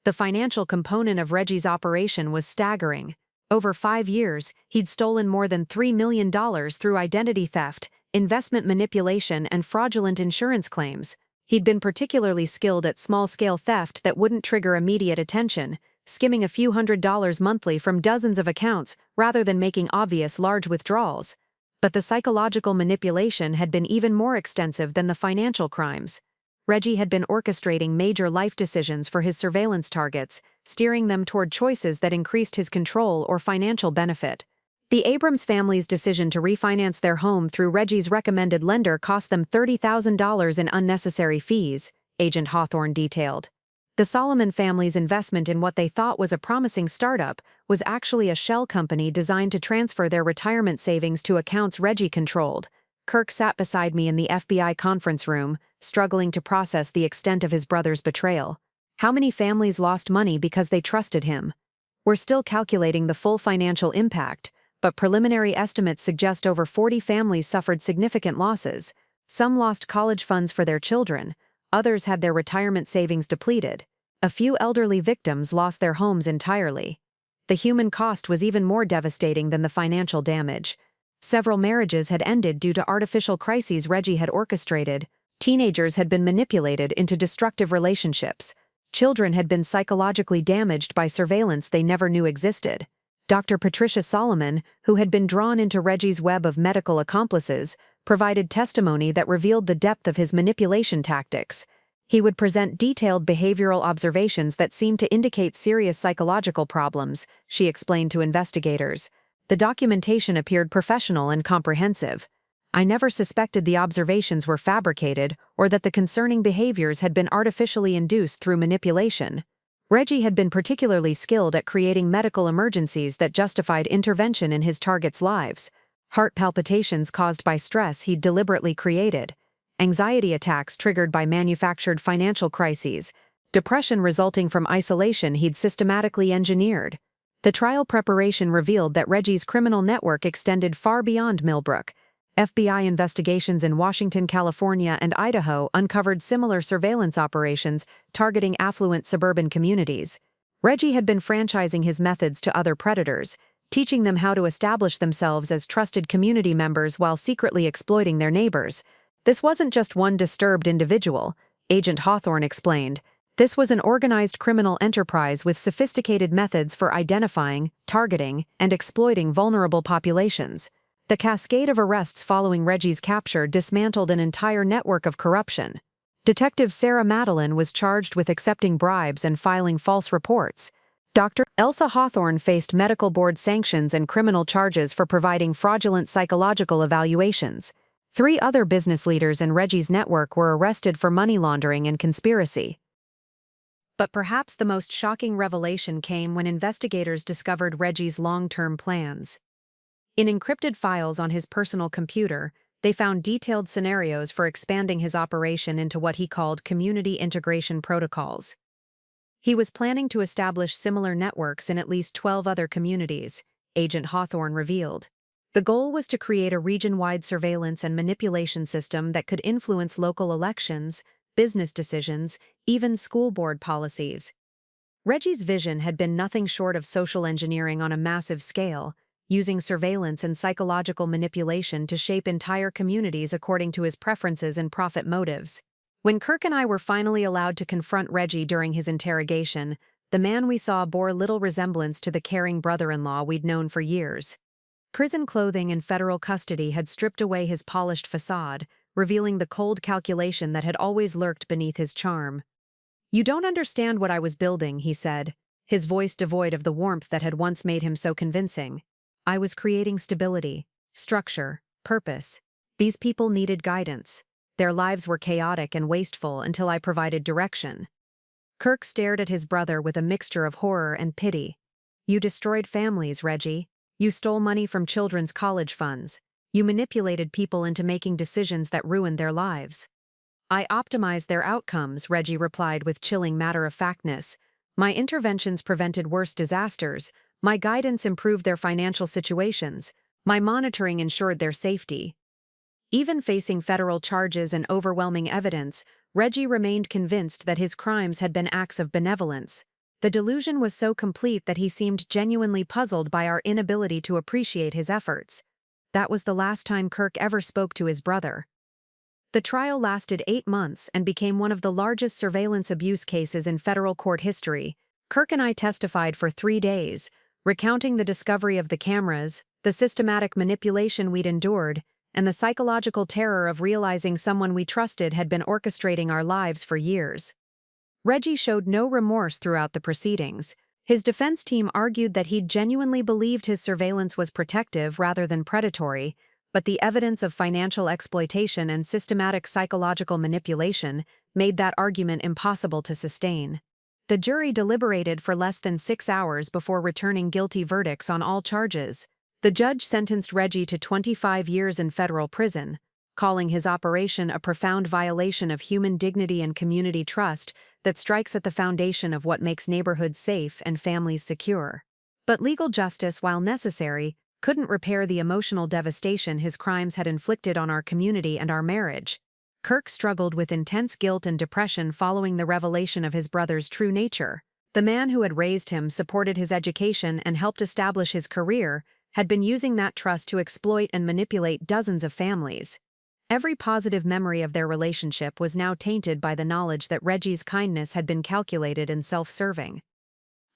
The financial component of Reggie's operation was staggering. Over 5 years, he'd stolen more than $3 million through identity theft, investment manipulation, and fraudulent insurance claims. He'd been particularly skilled at small-scale theft that wouldn't trigger immediate attention, skimming a few $100s monthly from dozens of accounts rather than making obvious large withdrawals. But the psychological manipulation had been even more extensive than the financial crimes. Reggie had been orchestrating major life decisions for his surveillance targets, steering them toward choices that increased his control or financial benefit. The Abrams family's decision to refinance their home through Reggie's recommended lender cost them $30,000 in unnecessary fees, Agent Hawthorne detailed. The Solomon family's investment in what they thought was a promising startup was actually a shell company designed to transfer their retirement savings to accounts Reggie controlled. Kirk sat beside me in the FBI conference room, struggling to process the extent of his brother's betrayal. How many families lost money because they trusted him? We're still calculating the full financial impact, but preliminary estimates suggest over 40 families suffered significant losses. Some lost college funds for their children. Others had their retirement savings depleted. A few elderly victims lost their homes entirely. The human cost was even more devastating than the financial damage. Several marriages had ended due to artificial crises Reggie had orchestrated. Teenagers had been manipulated into destructive relationships. Children had been psychologically damaged by surveillance they never knew existed. Dr. Patricia Solomon, who had been drawn into Reggie's web of medical accomplices, provided testimony that revealed the depth of his manipulation tactics. He would present detailed behavioral observations that seemed to indicate serious psychological problems, she explained to investigators. The documentation appeared professional and comprehensive. I never suspected the observations were fabricated or that the concerning behaviors had been artificially induced through manipulation. Reggie had been particularly skilled at creating medical emergencies that justified intervention in his targets' lives. Heart palpitations caused by stress he'd deliberately created. Anxiety attacks triggered by manufactured financial crises. Depression resulting from isolation he'd systematically engineered. The trial preparation revealed that Reggie's criminal network extended far beyond Millbrook. FBI investigations in Washington, California, and Idaho uncovered similar surveillance operations targeting affluent suburban communities. Reggie had been franchising his methods to other predators, teaching them how to establish themselves as trusted community members while secretly exploiting their neighbors. This wasn't just one disturbed individual, Agent Hawthorne explained. This was an organized criminal enterprise with sophisticated methods for identifying, targeting, and exploiting vulnerable populations. The cascade of arrests following Reggie's capture dismantled an entire network of corruption. Detective Sarah Madeline was charged with accepting bribes and filing false reports. Dr. Elsa Hawthorne faced medical board sanctions and criminal charges for providing fraudulent psychological evaluations. 3 other business leaders in Reggie's network were arrested for money laundering and conspiracy. But perhaps the most shocking revelation came when investigators discovered Reggie's long-term plans. In encrypted files on his personal computer, they found detailed scenarios for expanding his operation into what he called community integration protocols. He was planning to establish similar networks in at least 12 other communities, Agent Hawthorne revealed. The goal was to create a region-wide surveillance and manipulation system that could influence local elections, business decisions, even school board policies. Reggie's vision had been nothing short of social engineering on a massive scale, using surveillance and psychological manipulation to shape entire communities according to his preferences and profit motives. When Kirk and I were finally allowed to confront Reggie during his interrogation, the man we saw bore little resemblance to the caring brother-in-law we'd known for years. Prison clothing and federal custody had stripped away his polished facade, revealing the cold calculation that had always lurked beneath his charm. "You don't understand what I was building," he said, his voice devoid of the warmth that had once made him so convincing. "I was creating stability, structure, purpose. These people needed guidance. Their lives were chaotic and wasteful until I provided direction." Kirk stared at his brother with a mixture of horror and pity. "You destroyed families, Reggie. You stole money from children's college funds. You manipulated people into making decisions that ruined their lives." "I optimized their outcomes," Reggie replied with chilling matter-of-factness. "My interventions prevented worse disasters. My guidance improved their financial situations. My monitoring ensured their safety." Even facing federal charges and overwhelming evidence, Reggie remained convinced that his crimes had been acts of benevolence. The delusion was so complete that he seemed genuinely puzzled by our inability to appreciate his efforts. That was the last time Kirk ever spoke to his brother. The trial lasted 8 months and became one of the largest surveillance abuse cases in federal court history. Kirk and I testified for 3 days, recounting the discovery of the cameras, the systematic manipulation we'd endured, and the psychological terror of realizing someone we trusted had been orchestrating our lives for years. Reggie showed no remorse throughout the proceedings. His defense team argued that he'd genuinely believed his surveillance was protective rather than predatory, but the evidence of financial exploitation and systematic psychological manipulation made that argument impossible to sustain. The jury deliberated for less than 6 hours before returning guilty verdicts on all charges. The judge sentenced Reggie to 25 years in federal prison, calling his operation a profound violation of human dignity and community trust that strikes at the foundation of what makes neighborhoods safe and families secure. But legal justice, while necessary, couldn't repair the emotional devastation his crimes had inflicted on our community and our marriage. Kirk struggled with intense guilt and depression following the revelation of his brother's true nature. The man who had raised him, supported his education, and helped establish his career had been using that trust to exploit and manipulate dozens of families. Every positive memory of their relationship was now tainted by the knowledge that Reggie's kindness had been calculated and self-serving.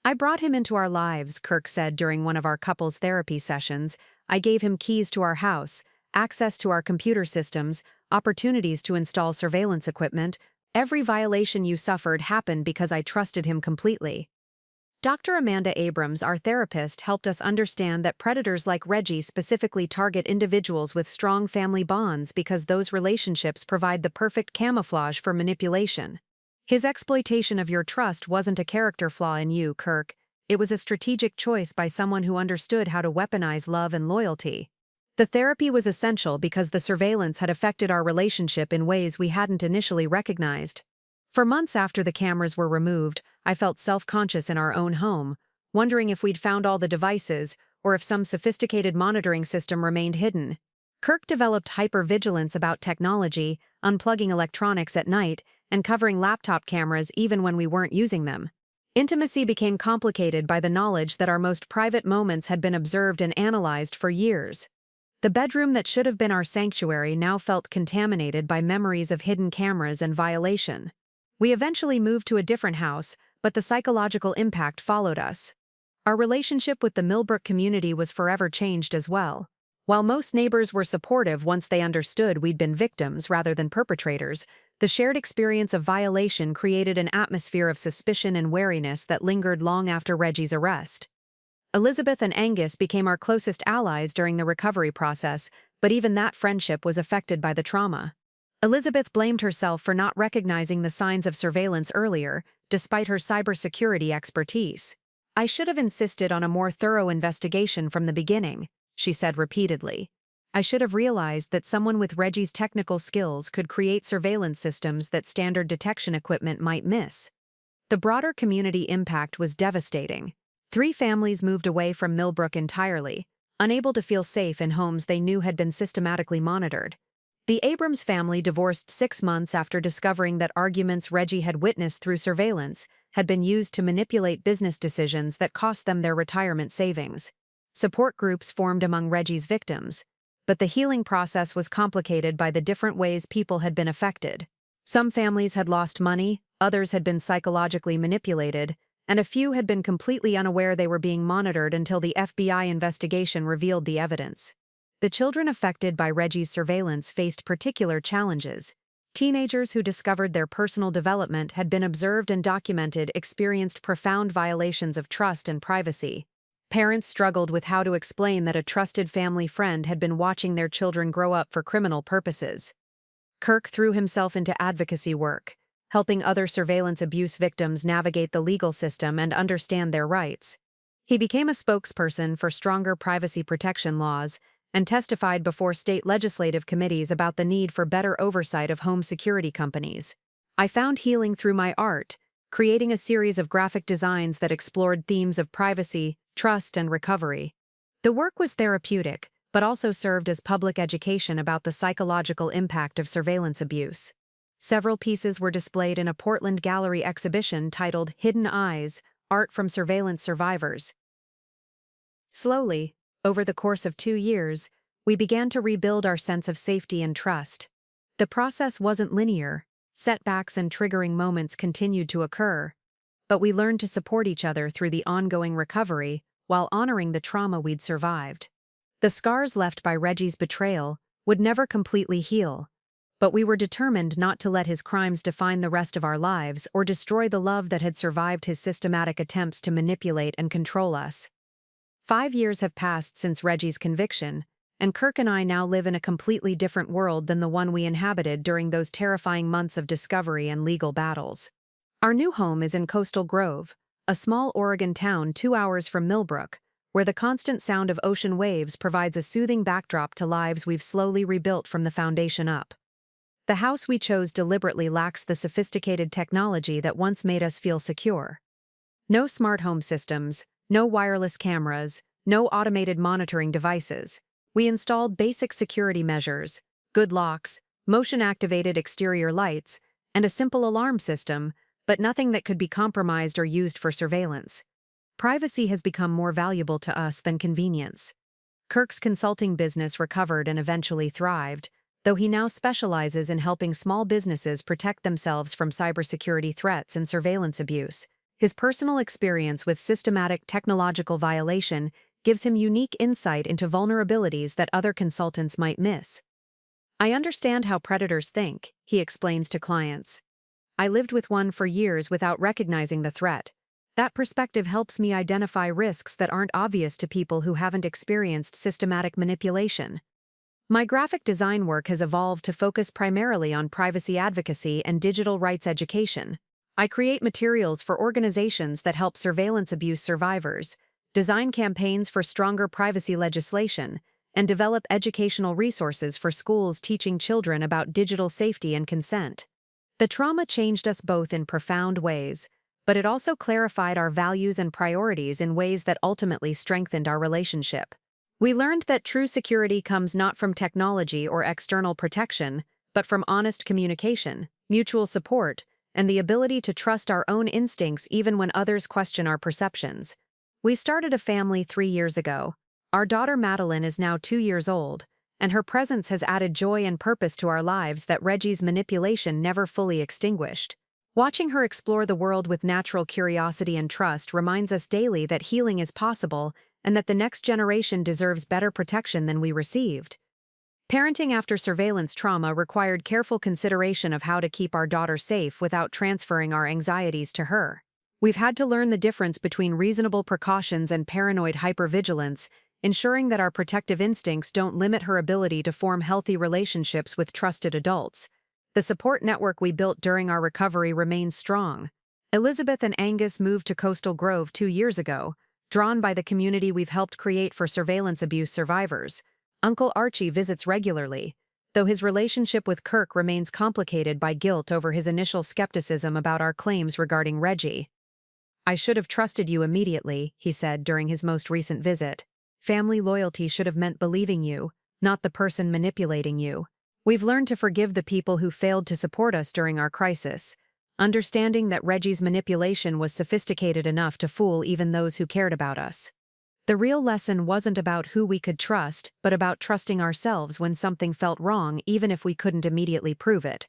"I brought him into our lives," Kirk said during one of our couples' therapy sessions. "I gave him keys to our house, access to our computer systems, opportunities to install surveillance equipment. Every violation you suffered happened because I trusted him completely." Dr. Amanda Abrams, our therapist, helped us understand that predators like Reggie specifically target individuals with strong family bonds because those relationships provide the perfect camouflage for manipulation. His exploitation of your trust wasn't a character flaw in you, Kirk. It was a strategic choice by someone who understood how to weaponize love and loyalty. The therapy was essential because the surveillance had affected our relationship in ways we hadn't initially recognized. For months after the cameras were removed, I felt self-conscious in our own home, wondering if we'd found all the devices or if some sophisticated monitoring system remained hidden. Kirk developed hypervigilance about technology, unplugging electronics at night, and covering laptop cameras even when we weren't using them. Intimacy became complicated by the knowledge that our most private moments had been observed and analyzed for years. The bedroom that should have been our sanctuary now felt contaminated by memories of hidden cameras and violation. We eventually moved to a different house, but the psychological impact followed us. Our relationship with the Millbrook community was forever changed as well. While most neighbors were supportive once they understood we'd been victims rather than perpetrators, the shared experience of violation created an atmosphere of suspicion and wariness that lingered long after Reggie's arrest. Elizabeth and Angus became our closest allies during the recovery process, but even that friendship was affected by the trauma. Elizabeth blamed herself for not recognizing the signs of surveillance earlier, despite her cybersecurity expertise. "I should have insisted on a more thorough investigation from the beginning," she said repeatedly. "I should have realized that someone with Reggie's technical skills could create surveillance systems that standard detection equipment might miss." The broader community impact was devastating. 3 families moved away from Millbrook entirely, unable to feel safe in homes they knew had been systematically monitored. The Abrams family divorced 6 months after discovering that arguments Reggie had witnessed through surveillance had been used to manipulate business decisions that cost them their retirement savings. Support groups formed among Reggie's victims, but the healing process was complicated by the different ways people had been affected. Some families had lost money, others had been psychologically manipulated, and a few had been completely unaware they were being monitored until the FBI investigation revealed the evidence. The children affected by Reggie's surveillance faced particular challenges. Teenagers who discovered their personal development had been observed and documented experienced profound violations of trust and privacy. Parents struggled with how to explain that a trusted family friend had been watching their children grow up for criminal purposes. Kirk threw himself into advocacy work, helping other surveillance abuse victims navigate the legal system and understand their rights. He became a spokesperson for stronger privacy protection laws and testified before state legislative committees about the need for better oversight of home security companies. I found healing through my art, creating a series of graphic designs that explored themes of privacy, trust, and recovery. The work was therapeutic, but also served as public education about the psychological impact of surveillance abuse. Several pieces were displayed in a Portland gallery exhibition titled Hidden Eyes: Art from Surveillance Survivors. Slowly, over the course of 2 years, we began to rebuild our sense of safety and trust. The process wasn't linear. Setbacks and triggering moments continued to occur, but we learned to support each other through the ongoing recovery while honoring the trauma we'd survived. The scars left by Reggie's betrayal would never completely heal, but we were determined not to let his crimes define the rest of our lives or destroy the love that had survived his systematic attempts to manipulate and control us. 5 years have passed since Reggie's conviction, and Kirk and I now live in a completely different world than the one we inhabited during those terrifying months of discovery and legal battles. Our new home is in Coastal Grove, a small Oregon town 2 hours from Millbrook, where the constant sound of ocean waves provides a soothing backdrop to lives we've slowly rebuilt from the foundation up. The house we chose deliberately lacks the sophisticated technology that once made us feel secure. No smart home systems, no wireless cameras, no automated monitoring devices. We installed basic security measures, good locks, motion-activated exterior lights, and a simple alarm system, but nothing that could be compromised or used for surveillance. Privacy has become more valuable to us than convenience. Kirk's consulting business recovered and eventually thrived, though he now specializes in helping small businesses protect themselves from cybersecurity threats and surveillance abuse. His personal experience with systematic technological violation gives him unique insight into vulnerabilities that other consultants might miss. "I understand how predators think," he explains to clients. "I lived with one for years without recognizing the threat. That perspective helps me identify risks that aren't obvious to people who haven't experienced systematic manipulation." My graphic design work has evolved to focus primarily on privacy advocacy and digital rights education. I create materials for organizations that help surveillance abuse survivors, design campaigns for stronger privacy legislation, and develop educational resources for schools teaching children about digital safety and consent. The trauma changed us both in profound ways, but it also clarified our values and priorities in ways that ultimately strengthened our relationship. We learned that true security comes not from technology or external protection, but from honest communication, mutual support, and the ability to trust our own instincts even when others question our perceptions. We started a family 3 years ago. Our daughter Madeline is now 2 years old, and her presence has added joy and purpose to our lives that Reggie's manipulation never fully extinguished. Watching her explore the world with natural curiosity and trust reminds us daily that healing is possible and that the next generation deserves better protection than we received. Parenting after surveillance trauma required careful consideration of how to keep our daughter safe without transferring our anxieties to her. We've had to learn the difference between reasonable precautions and paranoid hypervigilance, ensuring that our protective instincts don't limit her ability to form healthy relationships with trusted adults. The support network we built during our recovery remains strong. Elizabeth and Angus moved to Coastal Grove 2 years ago, drawn by the community we've helped create for surveillance abuse survivors. Uncle Archie visits regularly, though his relationship with Kirk remains complicated by guilt over his initial skepticism about our claims regarding Reggie. "I should have trusted you immediately," he said during his most recent visit. "Family loyalty should have meant believing you, not the person manipulating you. We've learned to forgive the people who failed to support us during our crisis, understanding that Reggie's manipulation was sophisticated enough to fool even those who cared about us. The real lesson wasn't about who we could trust, but about trusting ourselves when something felt wrong even if we couldn't immediately prove it."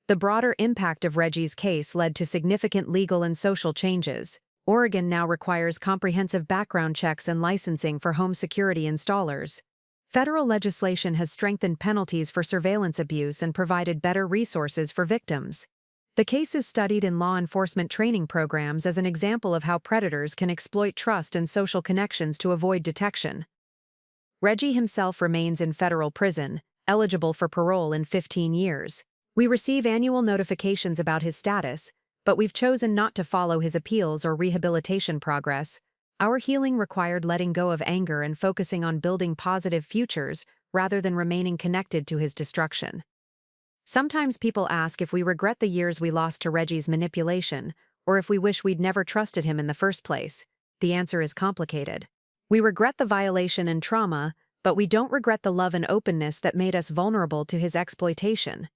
The broader impact of Reggie's case led to significant legal and social changes. Oregon now requires comprehensive background checks and licensing for home security installers. Federal legislation has strengthened penalties for surveillance abuse and provided better resources for victims. The case is studied in law enforcement training programs as an example of how predators can exploit trust and social connections to avoid detection. Reggie himself remains in federal prison, eligible for parole in 15 years. We receive annual notifications about his status, but we've chosen not to follow his appeals or rehabilitation progress. Our healing required letting go of anger and focusing on building positive futures rather than remaining connected to his destruction. Sometimes people ask if we regret the years we lost to Reggie's manipulation, or if we wish we'd never trusted him in the first place. The answer is complicated. We regret the violation and trauma, but we don't regret the love and openness that made us vulnerable to his exploitation.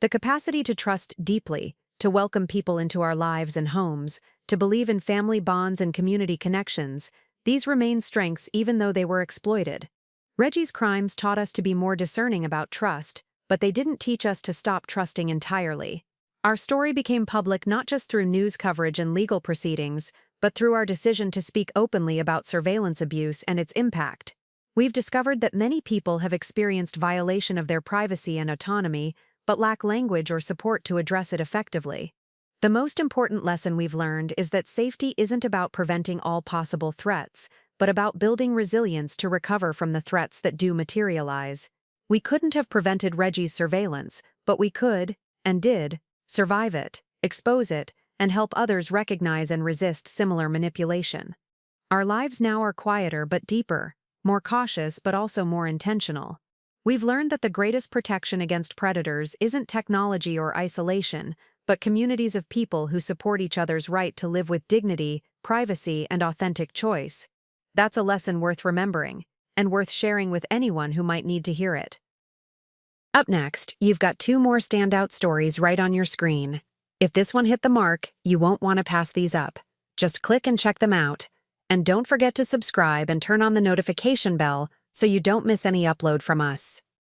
The capacity to trust deeply, to welcome people into our lives and homes, to believe in family bonds and community connections, these remain strengths even though they were exploited. Reggie's crimes taught us to be more discerning about trust, but they didn't teach us to stop trusting entirely. Our story became public not just through news coverage and legal proceedings, but through our decision to speak openly about surveillance abuse and its impact. We've discovered that many people have experienced violation of their privacy and autonomy, but lack language or support to address it effectively. The most important lesson we've learned is that safety isn't about preventing all possible threats, but about building resilience to recover from the threats that do materialize. We couldn't have prevented Reggie's surveillance, but we could, and did, survive it, expose it, and help others recognize and resist similar manipulation. Our lives now are quieter but deeper, more cautious but also more intentional. We've learned that the greatest protection against predators isn't technology or isolation, but communities of people who support each other's right to live with dignity, privacy, and authentic choice. That's a lesson worth remembering, and worth sharing with anyone who might need to hear it. Up next, you've got 2 more standout stories right on your screen. If this one hit the mark, you won't want to pass these up. Just click and check them out. And don't forget to subscribe and turn on the notification bell so you don't miss any upload from us.